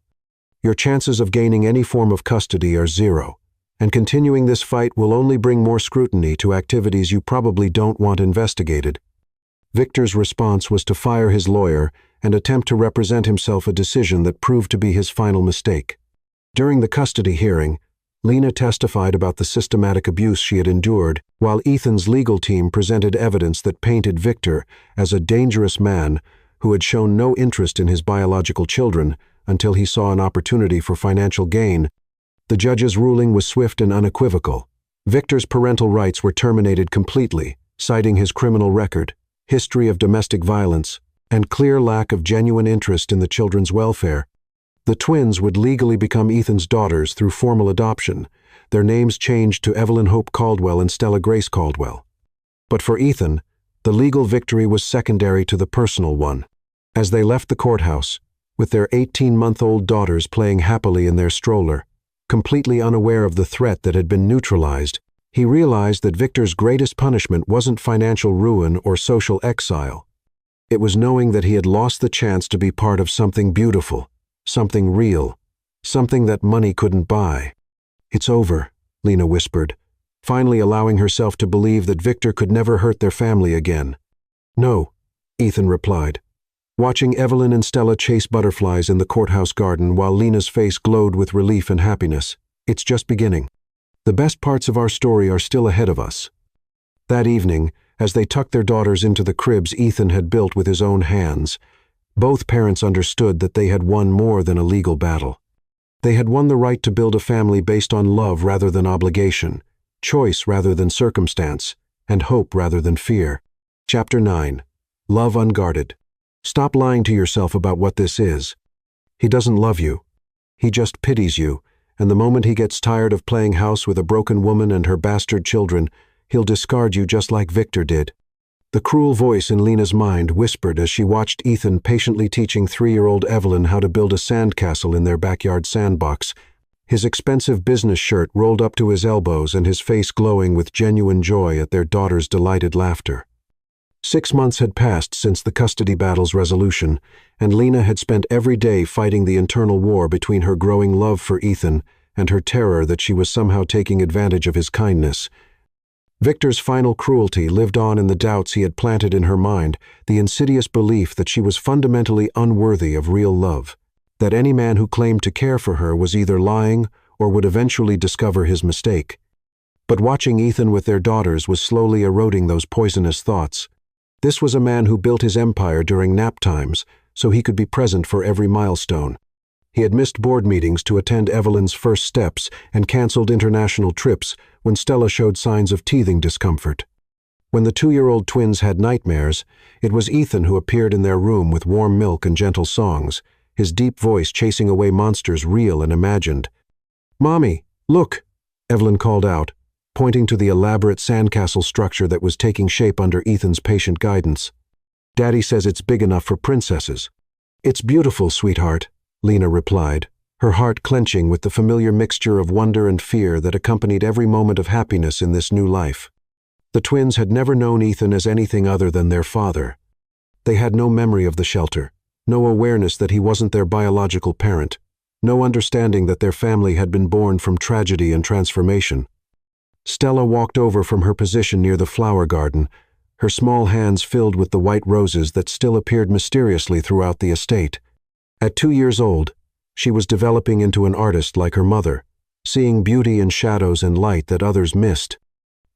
Your chances of gaining any form of custody are zero, and continuing this fight will only bring more scrutiny to activities you probably don't want investigated." Victor's response was to fire his lawyer and attempt to represent himself, a decision that proved to be his final mistake. During the custody hearing, Lena testified about the systematic abuse she had endured, while Ethan's legal team presented evidence that painted Victor as a dangerous man who had shown no interest in his biological children until he saw an opportunity for financial gain. The judge's ruling was swift and unequivocal. Victor's parental rights were terminated completely, citing his criminal record, history of domestic violence, and clear lack of genuine interest in the children's welfare. The twins would legally become Ethan's daughters through formal adoption, their names changed to Evelyn Hope Caldwell and Stella Grace Caldwell. But for Ethan, the legal victory was secondary to the personal one. As they left the courthouse, with their 18-month-old daughters playing happily in their stroller, completely unaware of the threat that had been neutralized, he realized that Victor's greatest punishment wasn't financial ruin or social exile. It was knowing that he had lost the chance to be part of something beautiful, something real, something that money couldn't buy. "It's over," Lena whispered, finally allowing herself to believe that Victor could never hurt their family again. "No," Ethan replied, watching Evelyn and Stella chase butterflies in the courthouse garden while Lena's face glowed with relief and happiness. "It's just beginning. The best parts of our story are still ahead of us." That evening, as they tucked their daughters into the cribs Ethan had built with his own hands, both parents understood that they had won more than a legal battle. They had won the right to build a family based on love rather than obligation, choice rather than circumstance, and hope rather than fear. Chapter 9. Love Unguarded. Stop lying to yourself about what this is. He doesn't love you. He just pities you, and the moment he gets tired of playing house with a broken woman and her bastard children, he'll discard you just like Victor did. The cruel voice in Lena's mind whispered as she watched Ethan patiently teaching 3-year-old Evelyn how to build a sandcastle in their backyard sandbox, his expensive business shirt rolled up to his elbows and his face glowing with genuine joy at their daughter's delighted laughter. 6 months had passed since the custody battle's resolution, and Lena had spent every day fighting the internal war between her growing love for Ethan and her terror that she was somehow taking advantage of his kindness. Victor's final cruelty lived on in the doubts he had planted in her mind, the insidious belief that she was fundamentally unworthy of real love. that any man who claimed to care for her was either lying or would eventually discover his mistake. But watching Ethan with their daughters was slowly eroding those poisonous thoughts. This was a man who built his empire during nap times so he could be present for every milestone. He had missed board meetings to attend Evelyn's first steps and canceled international trips when Stella showed signs of teething discomfort. When the 2-year-old twins had nightmares, it was Ethan who appeared in their room with warm milk and gentle songs, his deep voice chasing away monsters real and imagined. "Mommy, look!" Evelyn called out, pointing to the elaborate sandcastle structure that was taking shape under Ethan's patient guidance. "Daddy says it's big enough for princesses." "It's beautiful, sweetheart," Lena replied, her heart clenching with the familiar mixture of wonder and fear that accompanied every moment of happiness in this new life. The twins had never known Ethan as anything other than their father. They had no memory of the shelter, no awareness that he wasn't their biological parent, no understanding that their family had been born from tragedy and transformation. Stella walked over from her position near the flower garden, her small hands filled with the white roses that still appeared mysteriously throughout the estate. At 2 years old, she was developing into an artist like her mother, seeing beauty in shadows and light that others missed.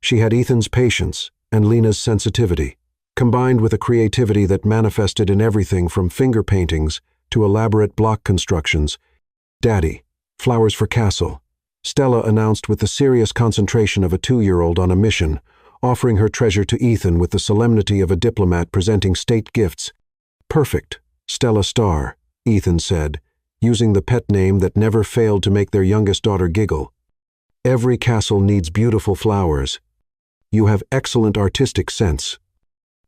She had Ethan's patience and Lena's sensitivity, combined with a creativity that manifested in everything from finger paintings to elaborate block constructions. "Daddy, flowers for Castle," Stella announced with the serious concentration of a 2-year-old on a mission, offering her treasure to Ethan with the solemnity of a diplomat presenting state gifts. "Perfect, Stella Star," Ethan said, using the pet name that never failed to make their youngest daughter giggle. "Every castle needs beautiful flowers. You have excellent artistic sense."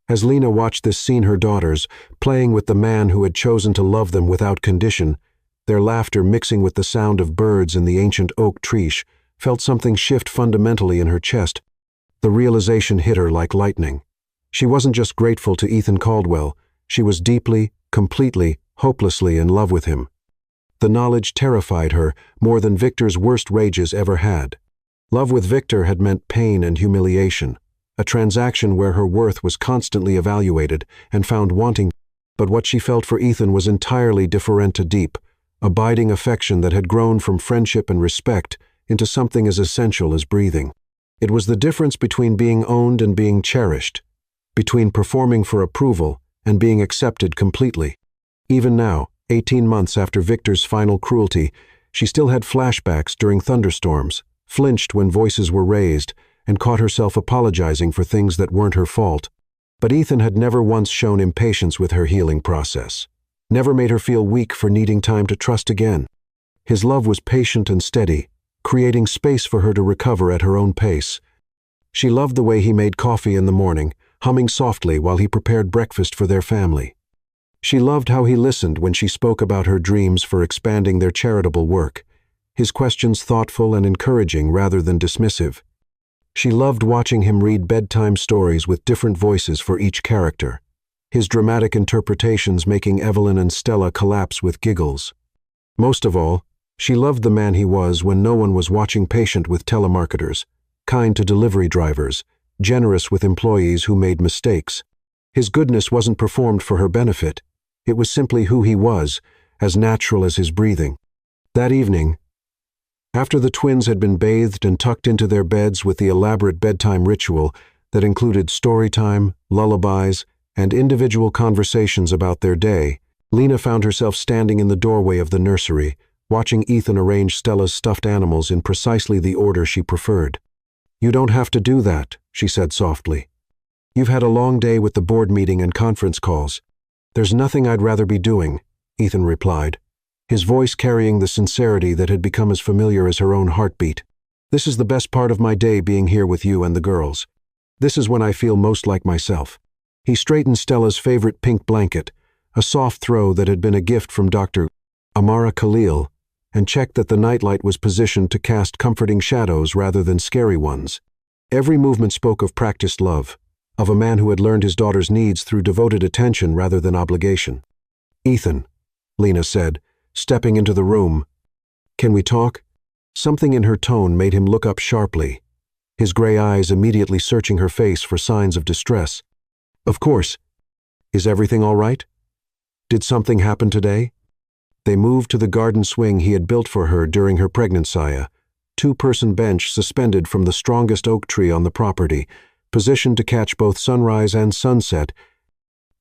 As Lena watched this scene, her daughters, playing with the man who had chosen to love them without condition, their laughter mixing with the sound of birds in the ancient oak tree, felt something shift fundamentally in her chest. The realization hit her like lightning. She wasn't just grateful to Ethan Caldwell, she was deeply, completely, hopelessly in love with him. The knowledge terrified her more than Victor's worst rages ever had. Love with Victor had meant pain and humiliation, a transaction where her worth was constantly evaluated and found wanting. But what she felt for Ethan was entirely different, a deep, abiding affection that had grown from friendship and respect into something as essential as breathing. It was the difference between being owned and being cherished, between performing for approval and being accepted completely. Even now, 18 months after Victor's final cruelty, she still had flashbacks during thunderstorms, flinched when voices were raised, and caught herself apologizing for things that weren't her fault. But Ethan had never once shown impatience with her healing process, never made her feel weak for needing time to trust again. His love was patient and steady, creating space for her to recover at her own pace. She loved the way he made coffee in the morning, humming softly while he prepared breakfast for their family. She loved how he listened when she spoke about her dreams for expanding their charitable work, his questions thoughtful and encouraging rather than dismissive. She loved watching him read bedtime stories with different voices for each character, his dramatic interpretations making Evelyn and Stella collapse with giggles. Most of all, she loved the man he was when no one was watching, patient with telemarketers, kind to delivery drivers, generous with employees who made mistakes. His goodness wasn't performed for her benefit. It was simply who he was, as natural as his breathing. That evening, after the twins had been bathed and tucked into their beds with the elaborate bedtime ritual that included story time, lullabies, and individual conversations about their day, Lena found herself standing in the doorway of the nursery, watching Ethan arrange Stella's stuffed animals in precisely the order she preferred. "You don't have to do that," she said softly. "You've had a long day with the board meeting and conference calls. There's nothing I'd rather be doing," Ethan replied, his voice carrying the sincerity that had become as familiar as her own heartbeat. "This is the best part of my day, being here with you and the girls. This is when I feel most like myself." He straightened Stella's favorite pink blanket, a soft throw that had been a gift from Dr. Amara Khalil, and checked that the nightlight was positioned to cast comforting shadows rather than scary ones. Every movement spoke of practiced love, of a man who had learned his daughter's needs through devoted attention rather than obligation. "Ethan," Lena said, stepping into the room. "Can we talk?" Something in her tone made him look up sharply, his gray eyes immediately searching her face for signs of distress. "Of course. Is everything all right? Did something happen today?" They moved to the garden swing he had built for her during her pregnancy, a two-person bench suspended from the strongest oak tree on the property, positioned to catch both sunrise and sunset.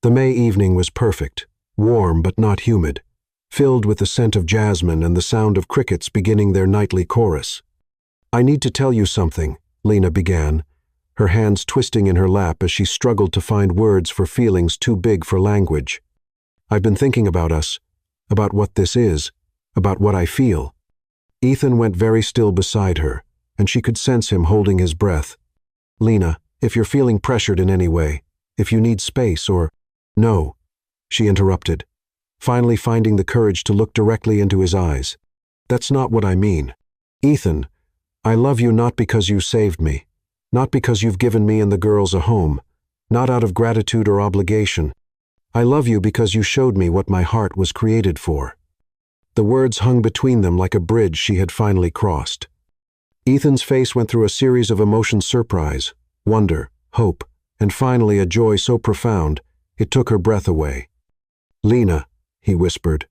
The May evening was perfect, warm but not humid, filled with the scent of jasmine and the sound of crickets beginning their nightly chorus. "I need to tell you something," Lena began, her hands twisting in her lap as she struggled to find words for feelings too big for language. "I've been thinking about us, about what this is, about what I feel." Ethan went very still beside her, and she could sense him holding his breath. "Lena, if you're feeling pressured in any way, if you need space or—" "No," she interrupted, finally finding the courage to look directly into his eyes. "That's not what I mean. Ethan, I love you not because you saved me, not because you've given me and the girls a home, not out of gratitude or obligation. I love you because you showed me what my heart was created for." The words hung between them like a bridge she had finally crossed. Ethan's face went through a series of emotions: surprise, wonder, hope, and finally a joy so profound it took her breath away. "Lena," he whispered,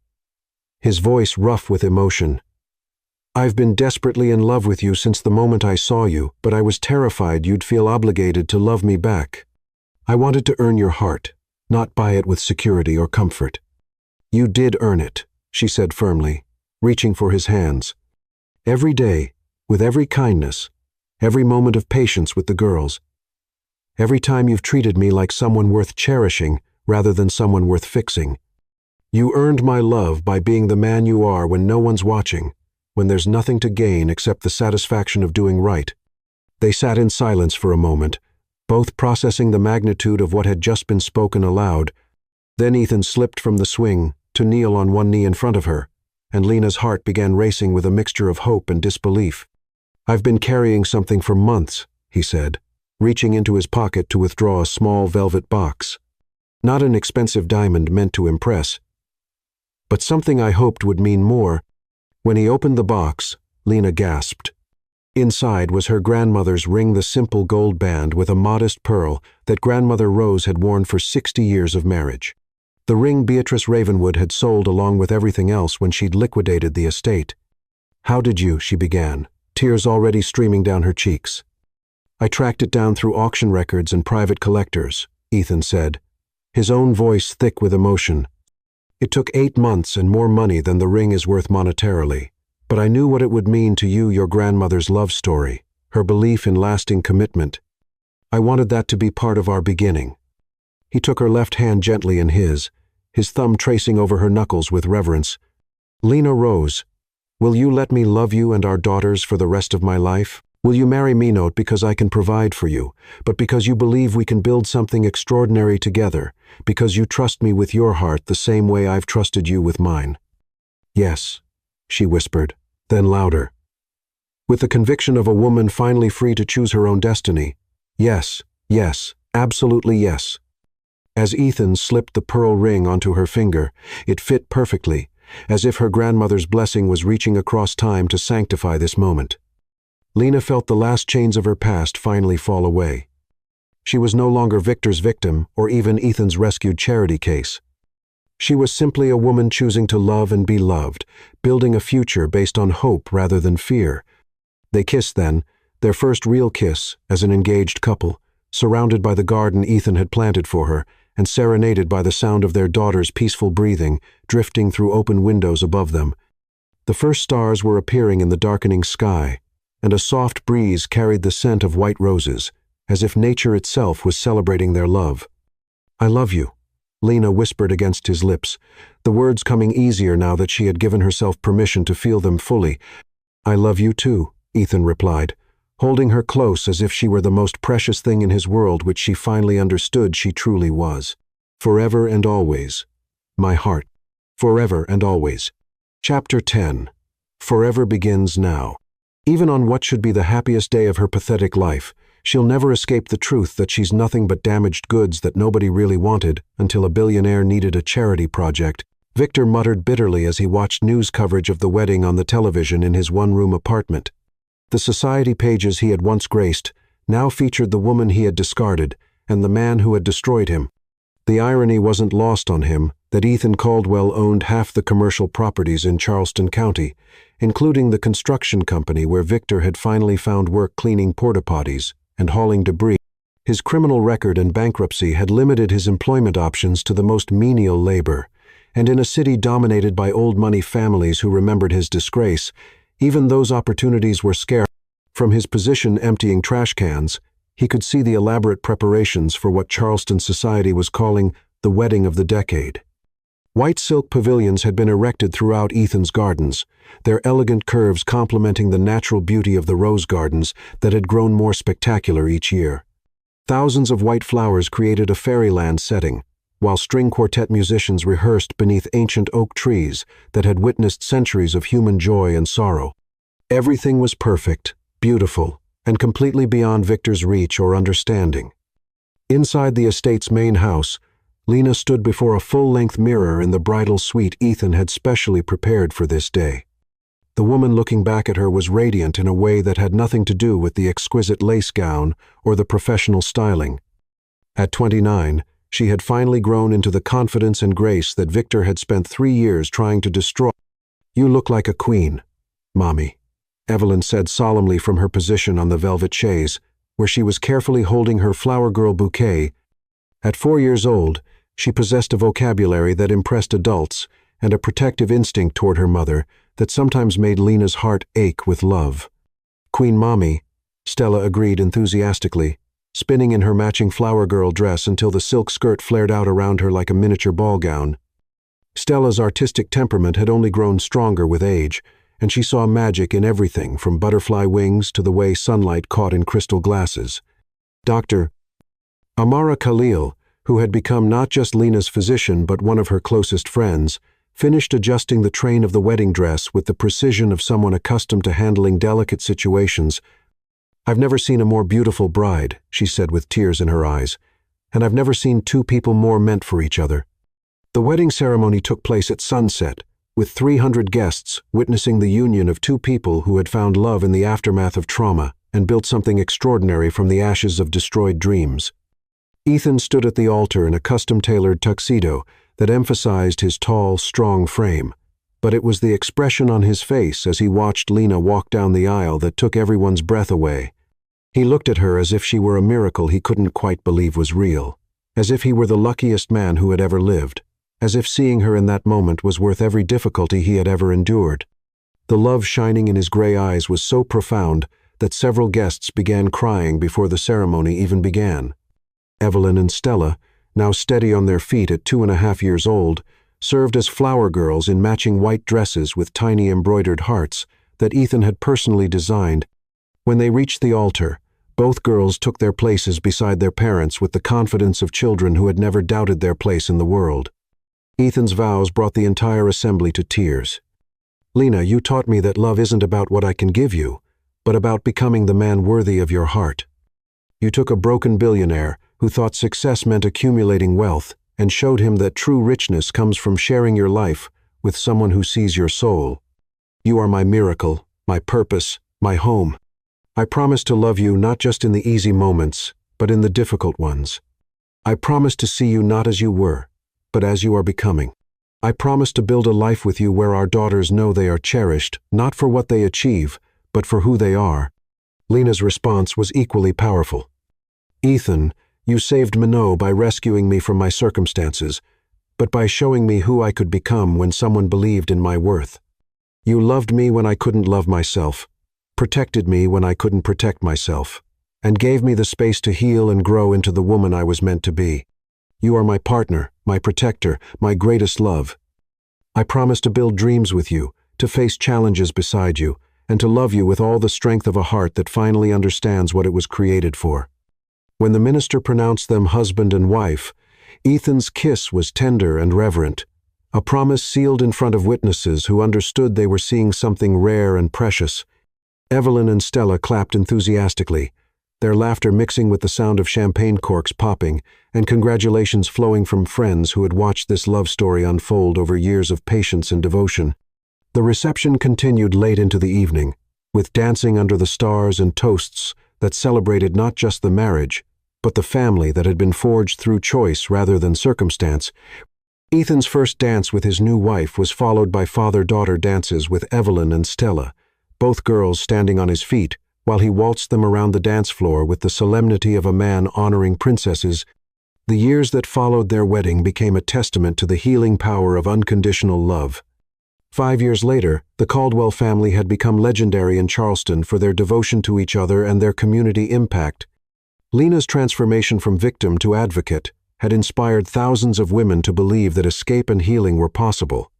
his voice rough with emotion, "I've been desperately in love with you since the moment I saw you, but I was terrified you'd feel obligated to love me back. I wanted to earn your heart, not buy it with security or comfort." "You did earn it," she said firmly, reaching for his hands. "Every day, with every kindness, every moment of patience with the girls, every time you've treated me like someone worth cherishing rather than someone worth fixing. You earned my love by being the man you are when no one's watching, when there's nothing to gain except the satisfaction of doing right." They sat in silence for a moment, both processing the magnitude of what had just been spoken aloud. Then Ethan slipped from the swing to kneel on one knee in front of her, and Lena's heart began racing with a mixture of hope and disbelief. "I've been carrying something for months," he said, reaching into his pocket to withdraw a small velvet box. "Not an expensive diamond meant to impress, but something I hoped would mean more." When he opened the box, Lena gasped. Inside was her grandmother's ring, the simple gold band with a modest pearl that Grandmother Rose had worn for 60 years of marriage. The ring Beatrice Ravenwood had sold along with everything else when she'd liquidated the estate. "How did you?" she began, tears already streaming down her cheeks. "I tracked it down through auction records and private collectors," Ethan said, his own voice thick with emotion. "It took 8 months and more money than the ring is worth monetarily, but I knew what it would mean to you, your grandmother's love story, her belief in lasting commitment. I wanted that to be part of our beginning." He took her left hand gently in his thumb tracing over her knuckles with reverence. "Lena Rose, will you let me love you and our daughters for the rest of my life? Will you marry me not because I can provide for you, but because you believe we can build something extraordinary together, because you trust me with your heart the same way I've trusted you with mine?" "Yes," she whispered, then louder, with the conviction of a woman finally free to choose her own destiny. "Yes, yes, absolutely yes." As Ethan slipped the pearl ring onto her finger, it fit perfectly, as if her grandmother's blessing was reaching across time to sanctify this moment. Lena felt the last chains of her past finally fall away. She was no longer Victor's victim or even Ethan's rescued charity case. She was simply a woman choosing to love and be loved, building a future based on hope rather than fear. They kissed then, their first real kiss as an engaged couple, surrounded by the garden Ethan had planted for her, and serenaded by the sound of their daughter's peaceful breathing drifting through open windows above them. The first stars were appearing in the darkening sky, and a soft breeze carried the scent of white roses, as if nature itself was celebrating their love. "I love you," Lena whispered against his lips, the words coming easier now that she had given herself permission to feel them fully. "I love you too," Ethan replied, holding her close as if she were the most precious thing in his world, which she finally understood she truly was. "Forever and always. My heart. Forever and always." Chapter 10. Forever begins now. Even on what should be the happiest day of her pathetic life, she'll never escape the truth that she's nothing but damaged goods that nobody really wanted until a billionaire needed a charity project. Victor muttered bitterly as he watched news coverage of the wedding on the television in his one-room apartment. The society pages he had once graced now featured the woman he had discarded and the man who had destroyed him. The irony wasn't lost on him that Ethan Caldwell owned half the commercial properties in Charleston County, including the construction company where Victor had finally found work cleaning porta-potties and hauling debris. His criminal record and bankruptcy had limited his employment options to the most menial labor, and in a city dominated by old-money families who remembered his disgrace, even those opportunities were scarce. From his position emptying trash cans, he could see the elaborate preparations for what Charleston society was calling the wedding of the decade. White silk pavilions had been erected throughout Ethan's gardens, their elegant curves complementing the natural beauty of the rose gardens that had grown more spectacular each year. Thousands of white flowers created a fairyland setting, while string quartet musicians rehearsed beneath ancient oak trees that had witnessed centuries of human joy and sorrow. Everything was perfect, beautiful, and completely beyond Victor's reach or understanding. Inside the estate's main house, Lena stood before a full-length mirror in the bridal suite Ethan had specially prepared for this day. The woman looking back at her was radiant in a way that had nothing to do with the exquisite lace gown or the professional styling. At 29, she had finally grown into the confidence and grace that Victor had spent 3 years trying to destroy. "You look like a queen, Mommy," Evelyn said solemnly from her position on the velvet chaise, where she was carefully holding her flower girl bouquet. At 4 years old, she possessed a vocabulary that impressed adults and a protective instinct toward her mother that sometimes made Lena's heart ache with love. "Queen Mommy," Stella agreed enthusiastically, spinning in her matching flower girl dress until the silk skirt flared out around her like a miniature ball gown. Stella's artistic temperament had only grown stronger with age, and she saw magic in everything from butterfly wings to the way sunlight caught in crystal glasses. Dr. Amara Khalil, who had become not just Lena's physician but one of her closest friends, finished adjusting the train of the wedding dress with the precision of someone accustomed to handling delicate situations. "I've never seen a more beautiful bride," she said with tears in her eyes, "and I've never seen two people more meant for each other." The wedding ceremony took place at sunset, with 300 guests witnessing the union of two people who had found love in the aftermath of trauma and built something extraordinary from the ashes of destroyed dreams. Ethan stood at the altar in a custom-tailored tuxedo that emphasized his tall, strong frame, but it was the expression on his face as he watched Lena walk down the aisle that took everyone's breath away. He looked at her as if she were a miracle he couldn't quite believe was real, as if he were the luckiest man who had ever lived, as if seeing her in that moment was worth every difficulty he had ever endured. The love shining in his gray eyes was so profound that several guests began crying before the ceremony even began. Evelyn and Stella, now steady on their feet at 2.5 years old, served as flower girls in matching white dresses with tiny embroidered hearts that Ethan had personally designed. When they reached the altar, both girls took their places beside their parents with the confidence of children who had never doubted their place in the world. Ethan's vows brought the entire assembly to tears. "Lena, you taught me that love isn't about what I can give you, but about becoming the man worthy of your heart. You took a broken billionaire who thought success meant accumulating wealth and showed him that true richness comes from sharing your life with someone who sees your soul. You are my miracle, my purpose, my home. I promise to love you not just in the easy moments, but in the difficult ones. I promise to see you not as you were, but as you are becoming. I promise to build a life with you where our daughters know they are cherished, not for what they achieve, but for who they are." Lena's response was equally powerful. "Ethan, you saved Minot by rescuing me from my circumstances, but by showing me who I could become when someone believed in my worth. You loved me when I couldn't love myself, protected me when I couldn't protect myself, and gave me the space to heal and grow into the woman I was meant to be. You are my partner, my protector, my greatest love. I promise to build dreams with you, to face challenges beside you, and to love you with all the strength of a heart that finally understands what it was created for." When the minister pronounced them husband and wife, Ethan's kiss was tender and reverent, a promise sealed in front of witnesses who understood they were seeing something rare and precious. Evelyn and Stella clapped enthusiastically, their laughter mixing with the sound of champagne corks popping and congratulations flowing from friends who had watched this love story unfold over years of patience and devotion. The reception continued late into the evening, with dancing under the stars and toasts that celebrated not just the marriage, but the family that had been forged through choice rather than circumstance. Ethan's first dance with his new wife was followed by father-daughter dances with Evelyn and Stella, both girls standing on his feet, while he waltzed them around the dance floor with the solemnity of a man honoring princesses. The years that followed their wedding became a testament to the healing power of unconditional love. 5 years later, the Caldwell family had become legendary in Charleston for their devotion to each other and their community impact. Lena's transformation from victim to advocate had inspired thousands of women to believe that escape and healing were possible.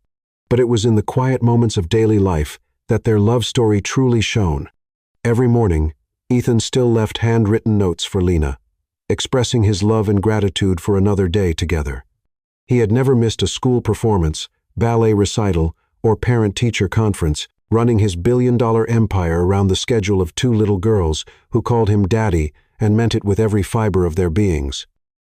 But it was in the quiet moments of daily life that their love story truly shone. Every morning, Ethan still left handwritten notes for Lena, expressing his love and gratitude for another day together. He had never missed a school performance, ballet recital, or parent-teacher conference, running his billion-dollar empire around the schedule of 2 little girls who called him Daddy and meant it with every fiber of their beings.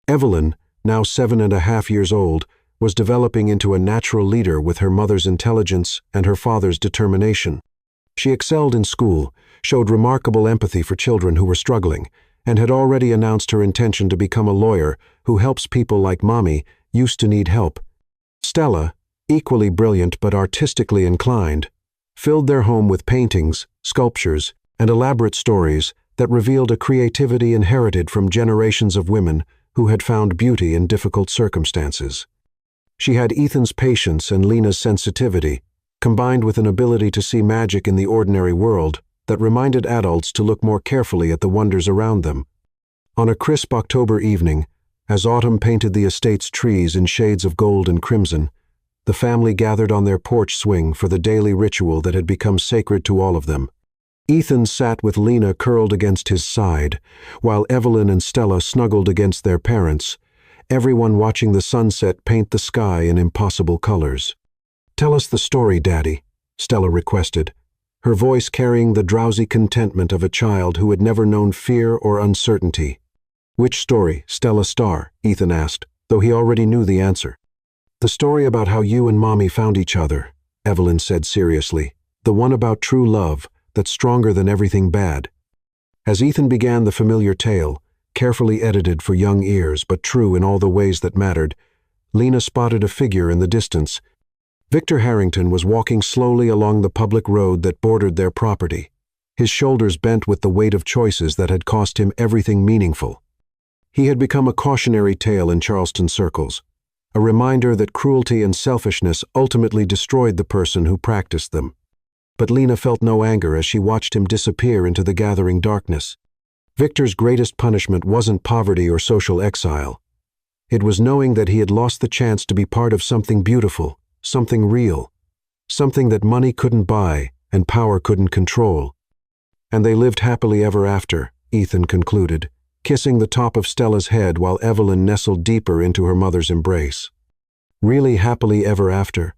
Evelyn, now 7.5 years old, was developing into a natural leader with her mother's intelligence and her father's determination. She excelled in school, showed remarkable empathy for children who were struggling, and had already announced her intention to become a lawyer who helps people like Mommy used to need help. Stella, equally brilliant but artistically inclined, filled their home with paintings, sculptures, and elaborate stories that revealed a creativity inherited from generations of women who had found beauty in difficult circumstances. She had Ethan's patience and Lena's sensitivity, combined with an ability to see magic in the ordinary world that reminded adults to look more carefully at the wonders around them. On a crisp October evening, as autumn painted the estate's trees in shades of gold and crimson, the family gathered on their porch swing for the daily ritual that had become sacred to all of them. Ethan sat with Lena curled against his side, while Evelyn and Stella snuggled against their parents, everyone watching the sunset paint the sky in impossible colors. "Tell us the story, Daddy," Stella requested, her voice carrying the drowsy contentment of a child who had never known fear or uncertainty. "Which story, Stella Star?" Ethan asked, though he already knew the answer. "The story about how you and Mommy found each other," Evelyn said seriously, "the one about true love that's stronger than everything bad." As Ethan began the familiar tale, carefully edited for young ears but true in all the ways that mattered, Lena spotted a figure in the distance. Victor Harrington was walking slowly along the public road that bordered their property, his shoulders bent with the weight of choices that had cost him everything meaningful. He had become a cautionary tale in Charleston circles, a reminder that cruelty and selfishness ultimately destroyed the person who practiced them. But Lena felt no anger as she watched him disappear into the gathering darkness. Victor's greatest punishment wasn't poverty or social exile. It was knowing that he had lost the chance to be part of something beautiful, something real, something that money couldn't buy and power couldn't control. And they lived happily ever after, Ethan concluded, kissing the top of Stella's head while Evelyn nestled deeper into her mother's embrace. "Really happily ever after?"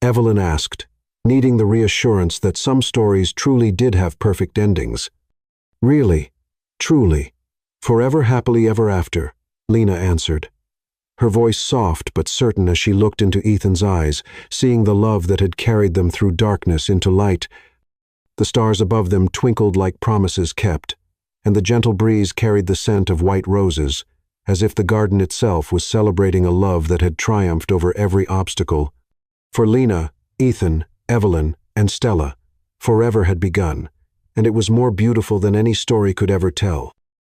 Evelyn asked, needing the reassurance that some stories truly did have perfect endings. "Really, truly, forever happily ever after," Lena answered, her voice soft but certain as she looked into Ethan's eyes, seeing the love that had carried them through darkness into light. The stars above them twinkled like promises kept, and the gentle breeze carried the scent of white roses, as if the garden itself was celebrating a love that had triumphed over every obstacle. For Lena, Ethan, Evelyn, and Stella, forever had begun, and it was more beautiful than any story could ever tell.